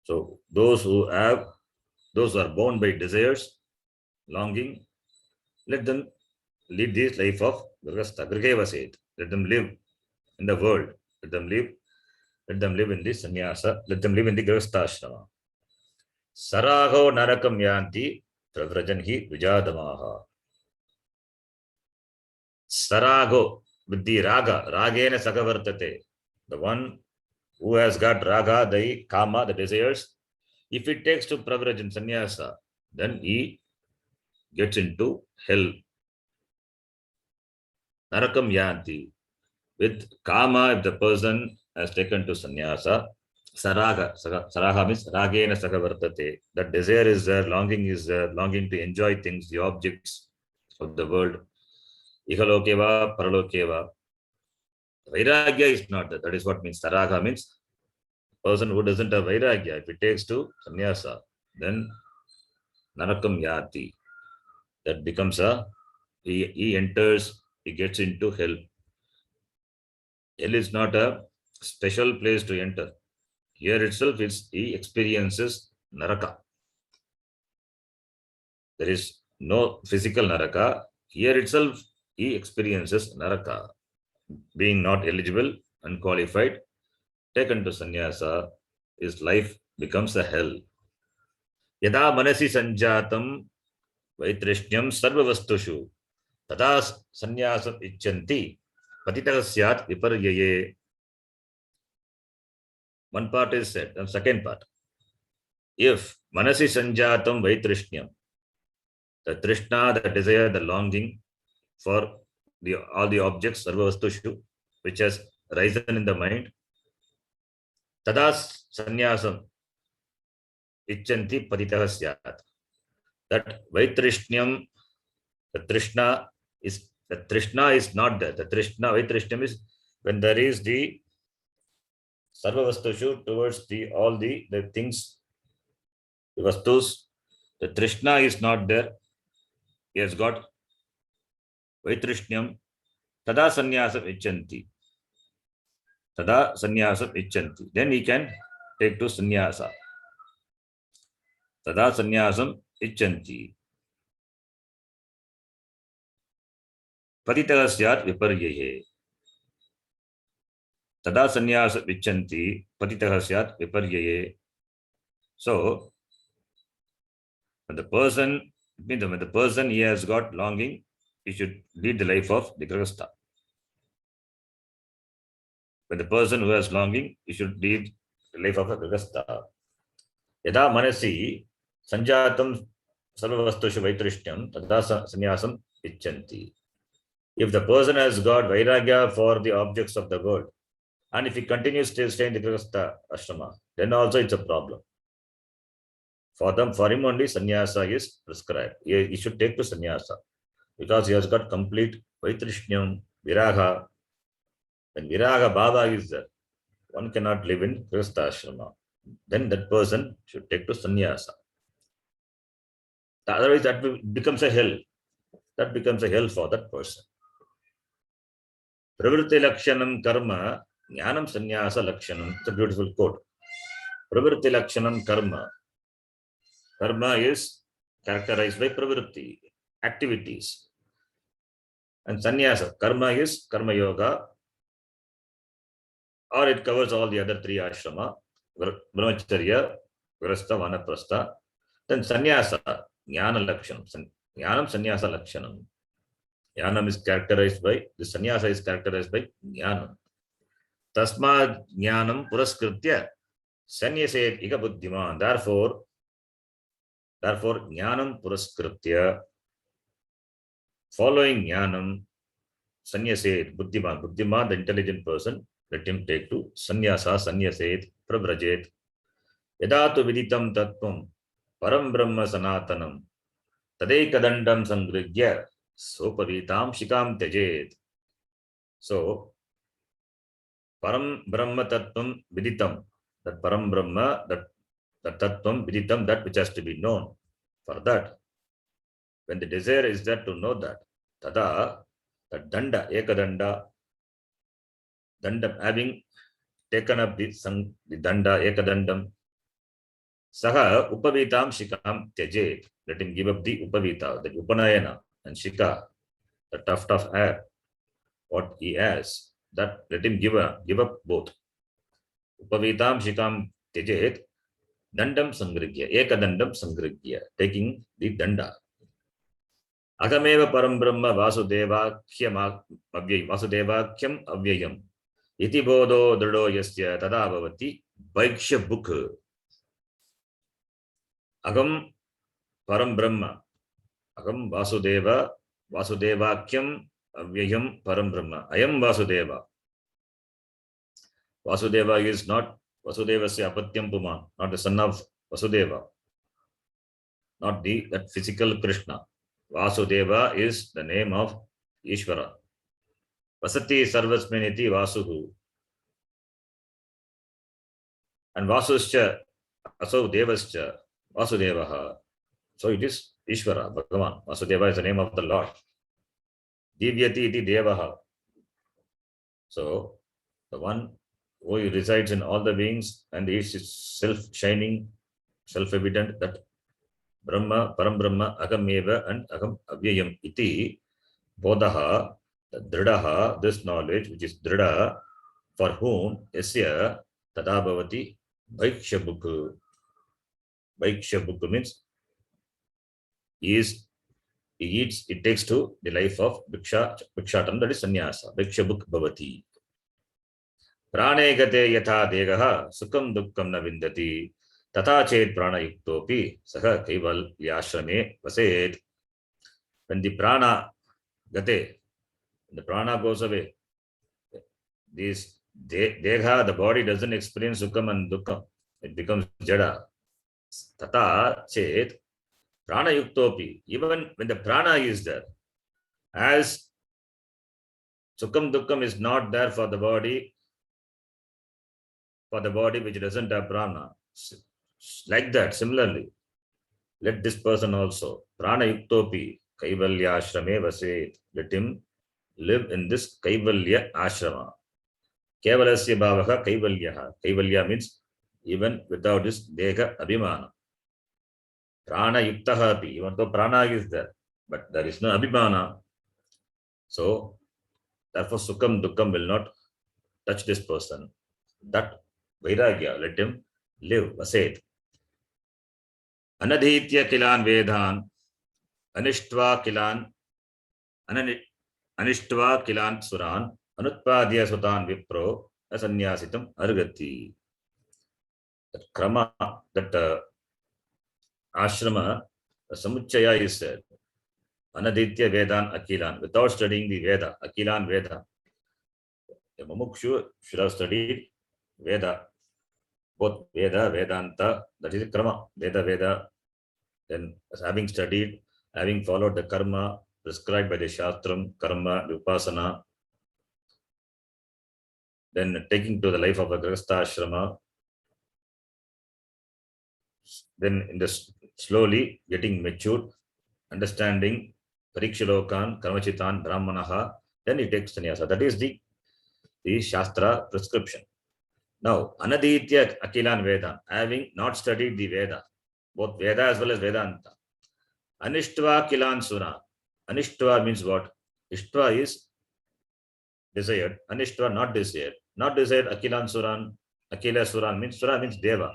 So those who are bound by desires, longing, let them lead this life of grihastha, grige vaset. Let them live in the world. Let them live in the sannyasa. Let them live in the grihastha ashrama. Saraho narakam yanti pravrajanhi vijadamaha. Sarago, with the raga, ragena sagavartate. The one who has got raga, the kama, the desires, if it takes to pravrajan sannyasa, then he gets into hell. Narakam yanti. With kama, if the person has taken to sannyasa, saraga means ragena sagavartate. That desire is there, longing is there, longing to enjoy things, the objects of the world. Ihalokeva, paralokeva. Vairagya is not that. That is what means. Saraga means person who doesn't have vairagya. If it takes to sannyasa, then narakam yati. That becomes he enters, he gets into hell. Hell is not a special place to enter. Here itself he experiences naraka. There is no physical naraka. Here itself he experiences naraka. Being not eligible, unqualified, taken to sannyasa, his life becomes a hell. Yada manasi sanjatam vaitrishyam sarvavastushu tada sannyasam icchanti patitah syat viparyaye. One part is said. The second part, if manasi sanjatam vaitrishyam, the trishna, the desire, the longing for all the objects, sarvavastushu, which has risen in the mind, tada sannyasam icchanti patitah syat. That vaitrishyam, the trishna is not there. The trishna, vaitrishyam is when there is the sarvavastushu towards all the things, the vastus, the trishna is not there. He has got vaitrishyam, tada sannyasam icchanti. Tada sannyasam icchanti. Then he can take to sannyasa. Tada sannyasam इच्छन्ति पतितः स्यात् विपर्यये तदा संन्यास इच्छन्ति पतितः स्यात् विपर्यये. So when the person he has got longing, he should lead the life of the grihastha. When the person who has longing, he should lead the life of a grihastha. Yada manasi sanjatam sarvavastushu vaitrishyam tada sannyasam icchanti. If the person has got vairagya for the objects of the world, and if he continues to stay in the grihastha ashrama, then also it's a problem. For him only sannyasa is prescribed. He should take to sannyasa because he has got complete vaitrishyam, viraga. When viraga bhava is there, one cannot live in grihastha ashrama. Then that person should take to sannyasa. Otherwise, that becomes a hell. That becomes a hell for that person. Pravritti lakshanam karma, jnanam sannyasa lakshanam. It's a beautiful quote. Pravritti lakshanam karma. Karma is characterized by pravritti, activities. And sannyasa, karma is karma yoga, or it covers all the other three ashrama, brahmacharya, grihastha, vanaprastha. Then sannyasa, jnana lakshanam. Jnanam sannyasa lakshanam. Jnanam is characterized by, the sannyasa is characterized by jnanam. Tasmad jnanam puraskritya sannyased ika buddhiman. Therefore, jnanam puraskritya, following jnanam, sannyased buddhiman. Buddhiman, the intelligent person, let him take to sannyasa, sannyased, prabrajet. Yadatu viditam tattvam param brahma sanatanam tadekadandam sangrigya sopavitam shikam tyajet. So, param brahma tattvam viditam, that param brahma, that tattvam viditam, that which has to be known. For that, when the desire is there to know that, tada, that danda, ekadanda, dandam, having taken up the danda, ekadandam, saha upavitam shikam tyajet, let him give up the upavita, the upanayana and shika, the tuft of hair, what he has, that let him give up both. Upavitam shikam tyajet, dandam sangrigya, ekadandam sangrigya, taking the danda. Agameva param brahma vasudevakyam avyayam iti bodho drado yasya tada bhavati vaikshya bhuk. Agam param brahma, agam vasudevakyam avyayam param brahma. Ayam vasudeva. Vasudeva is not Vasudevasya apatyam puman, not the son of Vasudeva, not that physical Krishna. Vasudeva is the name of Ishvara. Vasati sarvasminiti vasuhu. And vasuscha asau devascha vasudevaha. So it is Ishvara, Bhagavan. Vasudeva is the name of the Lord. Divyati iti devaha. So the one who resides in all the beings and is self-shining, self-evident, that Brahma, Param Brahma, Agam Eva and Agam Avyayam iti Bodhaha, the Dridaha, this knowledge which is Drida, for whom Yasya Tada Bhavati Vaikshabhuk. Vaikshabhuk means it takes to the life of Bhikshatam, that is sannyasa. Vaikshabhuk Bhavati. Prane gate yatha degaha sukam dukkam na vindati tata chet prana yuktopi saha kaival yashrame vaset. When the prana gate, the prana goes away, this degha, the body doesn't experience sukam and dukkam, it becomes jada. Tata chet prana yuktopi, even when the prana is there, as sukam dukkam is not there for the body which doesn't have prana, like that, similarly, let this person also, prana yuktopi kaivalya ashrame vaset, let him live in this kaivalya ashrama. Kevalasya bhavaha kaivalyaha. Kaivalya means even without this dega abhimana. Prana yuktaha api, even though prana is there, but there is no abhimana. So, therefore, sukham dukkam will not touch this person. That vairagya, let him live, vaset. Anadhitya kilan vedhan, anishtva kilan, anishtva kilan suran, anutpadya sutan vipro, asanyasitam argati. That krama, that ashrama, the samuchaya is said. Anaditya Vedan Akilan, without studying the Veda, Akilan Veda. The Mumukshu should have studied Veda, both Veda, Vedanta, that is Krama, Veda, then having studied, having followed the karma prescribed by the Shastram, Karma, Upasana, then taking to the life of a Grihastha Ashrama, then in this slowly getting matured, understanding Parikshalokan, Karmachitan, Brahmanaha, then he takes sannyasa. That is the Shastra prescription. Now, Anaditya Akilan Veda, having not studied the Veda, both Veda as well as Vedanta. Anishtva Kilan Sura. Anishtva means what? Ishtva is desired. Anishtva not desired. Not desired Akilan Suran. Akila Suran means Sura means Deva.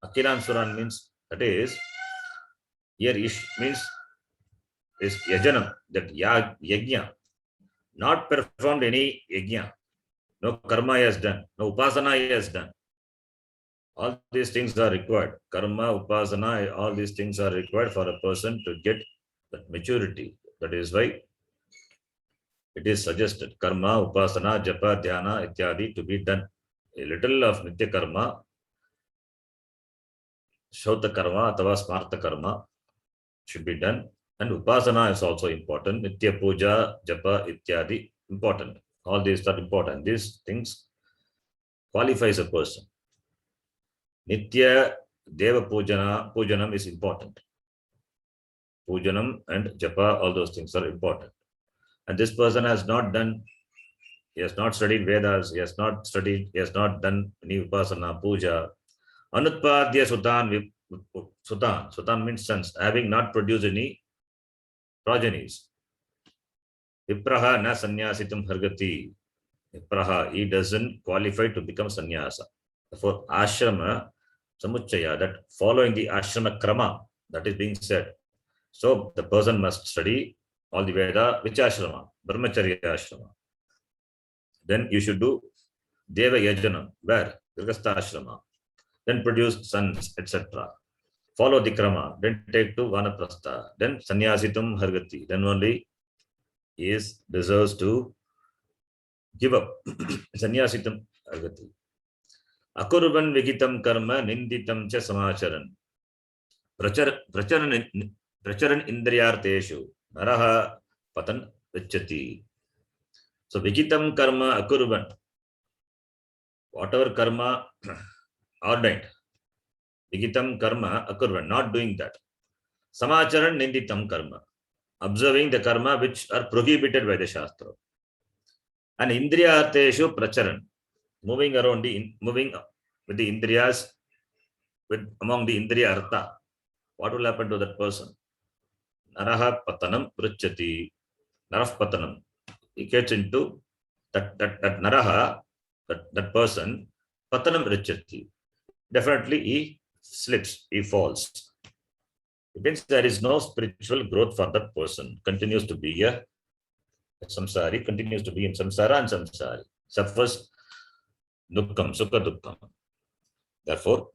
Akilan Suran means, that is, here Ish means is Yajanam, that Yajna. Not performed any Yajna. No karma he has done. No upasana he has done. All these things are required. Karma, upasana, all these things are required for a person to get that maturity. That is why it is suggested karma, upasana, japa, dhyana, ityadi to be done. A little of nitya karma, shauta karma, atava smarta karma should be done. And upasana is also important. Nitya puja, japa, ityadi, important. All these are important. These things qualifies a person. Nitya Deva Pujanam is important. Pujanam and Japa, all those things are important. And this person has not done, he has not studied Vedas, he has not done any Upasana, Puja. Anutpadya Sutan means sons, having not produced any progenies. Vipraha na sanyasitam hargati. Vipraha, he doesn't qualify to become sannyasa. Therefore, ashrama samuchaya, that following the ashrama krama, that is being said. So the person must study all the Veda, which ashrama? Brahmacharya ashrama. Then you should do Deva Yajanam, where? Grihastha ashrama. Then produce sons, etc. Follow the krama, then take to Vanaprastha, then sannyasitam hargati. Then only he deserves to give up. Sannyasitam hargati. Akurvan vigitam karma ninditam cha samacharan. Pracharan indriyarteshu naraha patan vichati. So vigitam karma akurvan. Whatever karma ordained. Vigitam karma akurvan. Not doing that. Samacharan ninditam karma. Observing the karma which are prohibited by the Shastra. And indriyarteshu pracharan. Moving with the indriyas, among the indriya artha, what will happen to that person? Naraha patanam pruchati. Naraf patanam. He gets into that naraha, that person, patanam pruchati. Definitely he slips, he falls. It means there is no spiritual growth for that person. Continues to be a samsari, continues to be in samsara and samsari. Suffers dukkam, sukha dukkam. Therefore,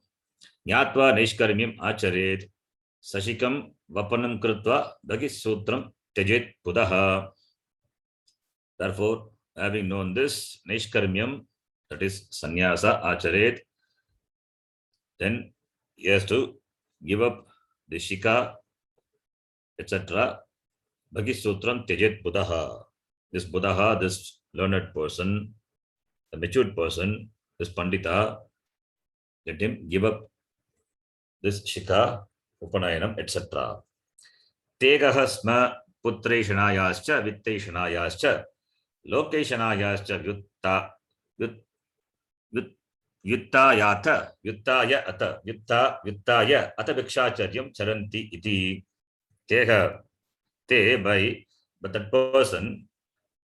Nyatva Nishkarmyam Acharet Sashikam Vapanam Krutva Dagis Sutram Tejet Pudaha. Therefore, having known this, Nishkarmyam, that is sannyasa, Acharet, then he has to give up the shika, etc. Bhagis Sutram Tejet Buddha. This Buddha, this learned person, the matured person, this Pandita, let him give up this shika, upanayanam, etc. Tegaha sma putreshanayascha vitteshanayascha lokeshanayascha युत्तायात युत्ताय अत युत्ताय अत भिक्षाचर्यं चरन्ति इति ते by but that person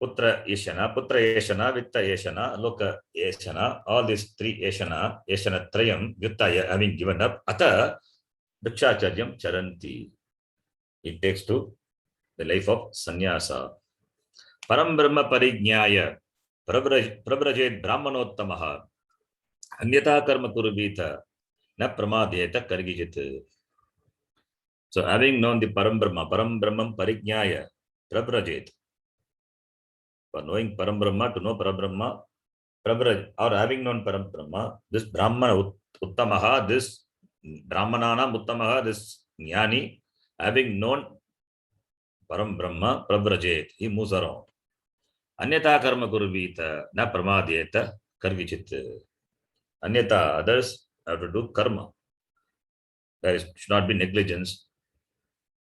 putra yeshana vitta yeshana loka yeshana, all these three yeshana trayam yuttaya having given up ata bhikshacharyam charanti, it takes to the life of sannyasa. Param brahma parignyaya prabrajet brahmanottamah anyata karma kurubita na pramadeta kargijit. So having known the param brahmam parignyaya prabrajet, for knowing param brahma, to know parabrahma, prabraj, or having known param brahma, this brahmana uttamaha, this brahmanana uttamaha, this jnani, having known param brahma, prabrajet, he moves around. Anyata karma kurvita na pramadeta karvichit. Anyata, others have to do karma. There should not be negligence.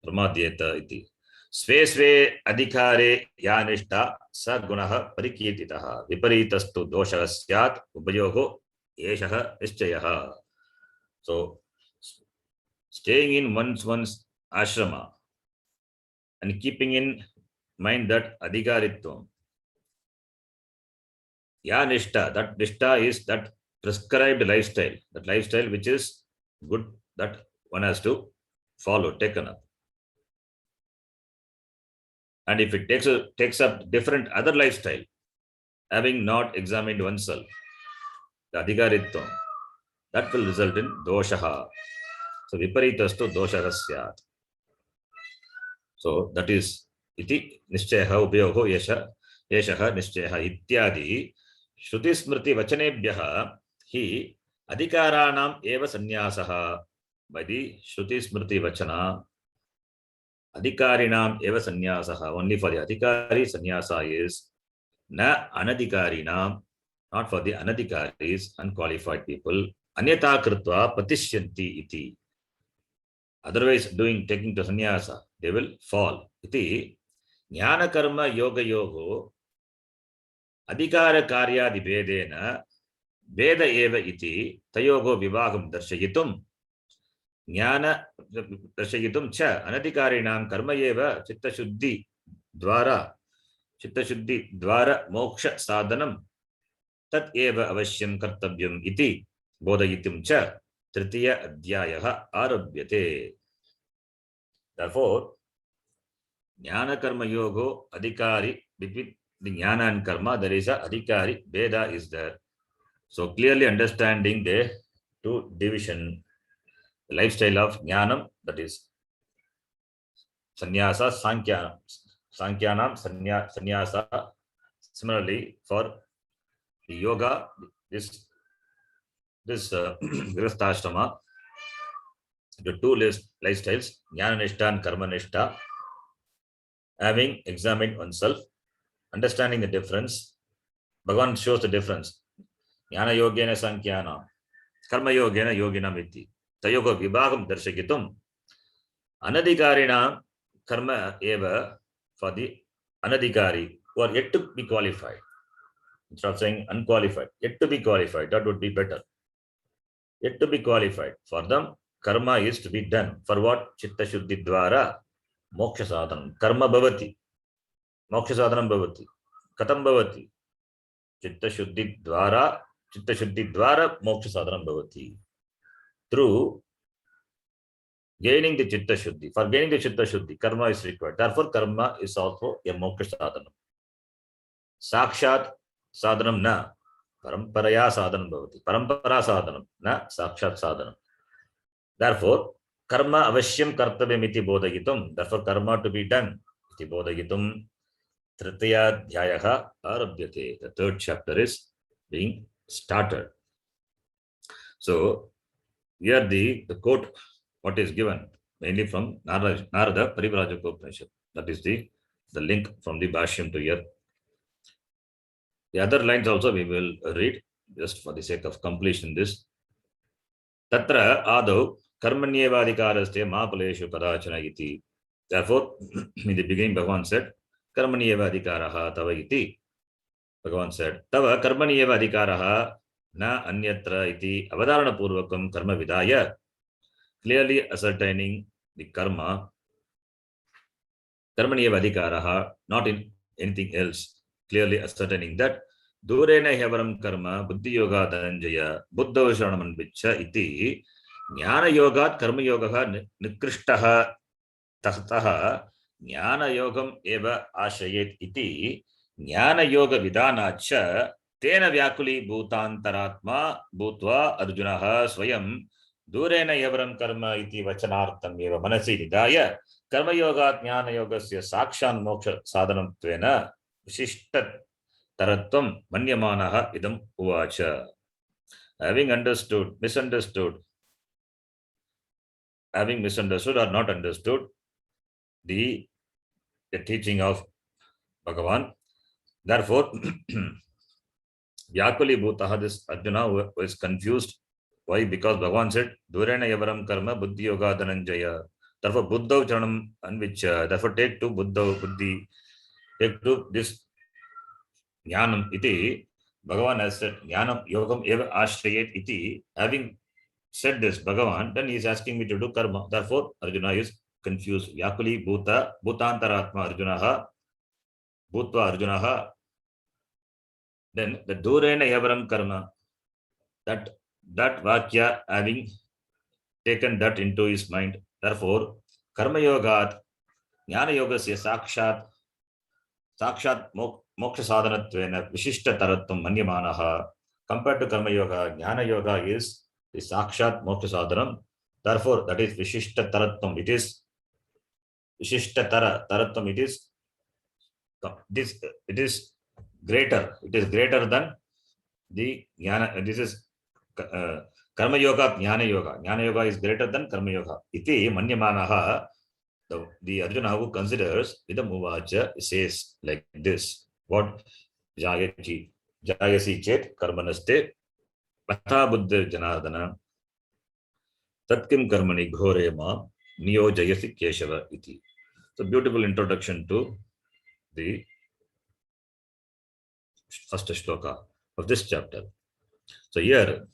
Pramadeta iti. Sve sve adhikare yanishta sa gunaha parikirtitaha viparitastu doshaha syat upayogo eshaha nischayaha. So, staying in one's ashrama and keeping in mind that adhikaritvam, yanishta, that nishta is that prescribed lifestyle, that lifestyle which is good, that one has to follow, taken up. And if it takes up different other lifestyle, having not examined oneself, the adhikaritvam, that will result in doshaha. So viparitastu doshaha syat. So that is iti nishchayaha upayogo yeshaha nishchayaha ityadi shruti smriti vachanebhyaha hi adhikaranam eva sannyasaha. By the shruti smriti vachana, adhikarinam eva sannyasaha, only for the adhikari sannyasa is na anadhikarinam, not for the anadhikaris, unqualified people. Anyata kritva patishyanti iti. Otherwise, taking to sannyasa, they will fall. Iti jnana karma yoga yogo adhikara karyadi vedena veda eva iti tayogo vivagam darshayitum jnana darshayitum cha anadhikarinam karma eva chitta shuddhi dvara moksha sadhanam tat eva avashyam kartavyam iti bodayitum cha tritiya adhyayaha arabhyate. Therefore, jnana karma yogo adhikari, between the jnana and karma there is a adhikari, veda is there. So clearly understanding the two division, the lifestyle of jnanam, that is sannyasa, sankyanam sannyasa. Similarly for the yoga, this grihastha, the two lifestyles, jnana nishta and karma nishta, having examined oneself, understanding the difference, Bhagavan shows the difference. Jnana yogena sankyana, karma yogena yoginam iti. Tayoga vibhagam darshakitum. Anadhikarina karma eva, for the anadhikari who are yet to be qualified. Instead of saying unqualified, yet to be qualified, that would be better. Yet to be qualified. For them, karma is to be done. For what? Chitta shuddhi dvara moksha sadhanam. Karma bhavati. Moksha sadhanam bhavati. Katam bhavati. Chitta shuddhi dvara moksha sadhanam bhavati. Through gaining the chitta shuddhi. For gaining the chitta shuddhi, karma is required. Therefore, karma is also a moksha sadhanam. Sakshat sadhanam na. Paramparaya sadhanam bhavati. Parampara sadhanam na sakshat sadhanam. Therefore, karma avashyam kartavyam iti bodayitum. Therefore, karma to be done iti bodayitum. Tritiya dhyayaha arabhyate. The third chapter is being started. So, here the quote, what is given, mainly from Narada Parivrajaka Upanishad. That is the link from the Bhashyam to here. The other lines also we will read, just for the sake of completion this. Tatra adau karmanyevadhikaraste mahapaleshu kadachana iti. Therefore, in the beginning, Bhagavan said, karmanyevadhikaraha tava iti. Bhagavan said, tava karmanyevadhikaraha न अन्यत्र इति अवधारणपूर्वकं कर्म विधाय clearly ascertaining the कर्मणि एव अधिकारः, not in anything else, clearly ascertaining that दूरेण ह्यवरं कर्म बुद्धियोगात् धनञ्जय बुद्धौ शरणमन्विच्छ इति ज्ञानयोगात् कर्मयोगः निकृष्टः, ततः ज्ञानयोगम् एव आश्रयेत् इति ज्ञानयोगविधानाच्च तेन व्याकुलीभूतान्तरात्मा भूत्वा अर्जुनः स्वयं दूरेण ह्यवरं कर्म इति वचनार्थम् एव मनसि निधाय कर्मयोगात् ज्ञानयोगस्य साक्षात् मोक्ष साधनत्वेन विशिष्ट तरत्वं मन्यमानः इदम् उवाच. Having misunderstood or not understood the teaching of Bhagavan, therefore Vyakuli Bhutaha, this Arjuna who is confused. Why? Because Bhagavan said Durena Yavaram Karma Buddhi Yoga Dhananjaya. Therefore Buddha Charanam Anvicha. Therefore take to Buddha Buddhi, take to this Jnanam iti. Bhagavan has said Jnanam Yogam Eva Ashrayet iti. Having said this, Bhagavan, then he is asking me to do karma. Therefore Arjuna is confused. Vyakuli Bhuta Bhutantaratma Arjunaha Bhutva Arjunaha. Then the Durena Yavaram Karma, that Vakya having taken that into his mind, therefore Karma Yogat Jnana Yogasya Sakshat Moksha Sadhanatvena Vishishta Taratvam Manyamanaha. Compared to Karma Yoga, Jnana Yoga is the Sakshat Moksha Sadhanam. Therefore, that is Vishishta Taratvam. It is Vishishta Taratvam. It is greater. It is greater than the Jnana. This is Karma Yoga, Jnana Yoga. Jnana Yoga is greater than Karma Yoga. Iti Manyamanaha. The Arjuna who considers Idam Uvacha says like this: what Jayasi Chet Karmanaste Patha Buddha Janardana Tatkim Karmani Ghore Ma Niyojayasi Keshava iti. So beautiful introduction to the first shloka of this chapter. So here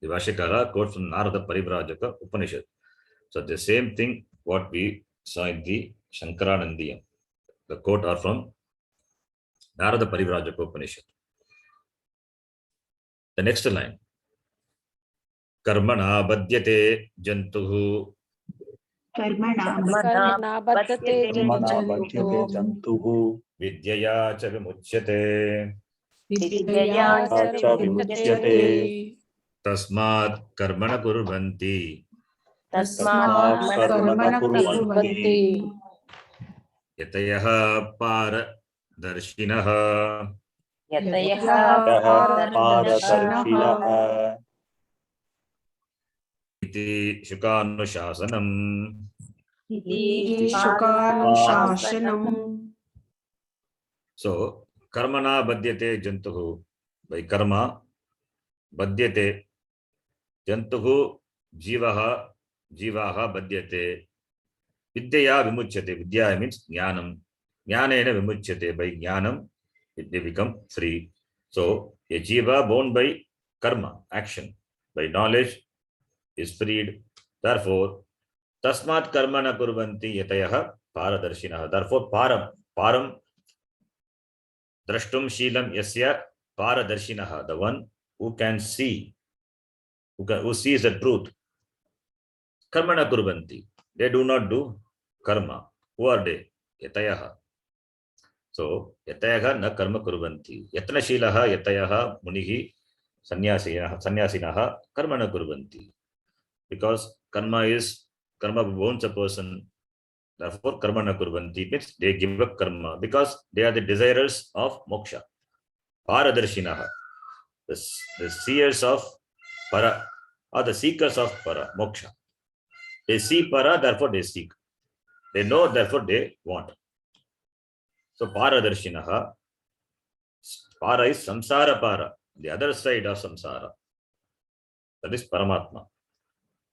the Vashikara quotes from Narada Parivrajaka Upanishad. So the same thing what we saw in the Shankaranandiyam. The quote are from Narada Parivrajaka Upanishad. The next line. Karmana badyate jantuhu Karmana badyate jantuhu vidyaya cha vimuchyate vidyaya cha vimuchyate tasmat karmana kurvanti Tasmat karmana kurvanti yatayaha paradarshinaha Yatayaha Paradarshinaha iti shukanuशासनम्. iti shukanuशासनम्. So karmana badyate jantuhu. By karma badyate jantuhu jivaha badyate vidyaya vimuchyate. Vidya means jnanam. Jnanena vimuchyate. By jnanam they become free. So a jiva born by karma, action, by knowledge is freed. Therefore tasmat karmana kurvanti yatayaha paradarshinaha. Therefore param drashtum shilam yasya paradarshinaha. The one who can see, who sees the truth. Karmana kurvanti. They do not do karma. Who are they? Yatayaha. So yatayaha na karma kurvanti. Yatna shilaha yatayaha munihi sannyasinaha karmana kurvanti. Because karma owns a person. Therefore karmana kurvanti means they give up karma because they are the desirers of moksha. Paradarshinaha. The seers of para or the seekers of para, moksha. They see para, therefore they seek. They know, therefore they want. So paradarshinaha. Para is samsara para, the other side of samsara. That is Paramatma.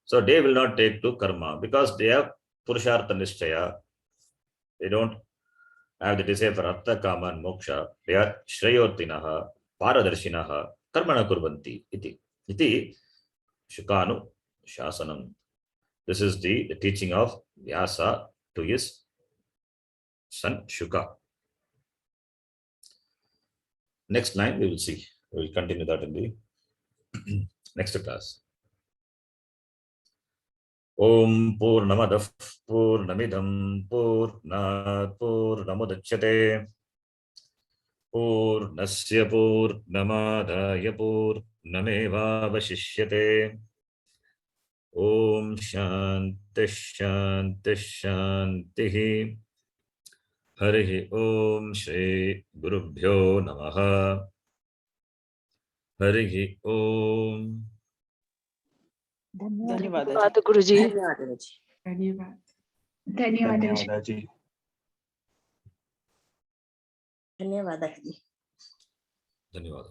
So they will not take to karma because they have Purushartha Nishchaya. They don't have the desire for Artha, Kama and Moksha. They are Shrayotinaha, Paradarshinaha. कर्मणः कुर्वन्ति इति शुकानुशासनम्. This is the teaching of Vyasa to his son Shuka. Next line we will see. We will continue that in the next class. Om Purnamadah Purnamidam Purnat Purnamudachyate Purnasya Purnamadaya Purnamevavashishyate. Om Shanti Shanti Shanti. Harihi Om Shri Gurubhyo Namaha. Harihi Om. धन्यवाद गुरुजी. धन्यवाद धन्यवाद जी. धन्यवाद धन्यवाद.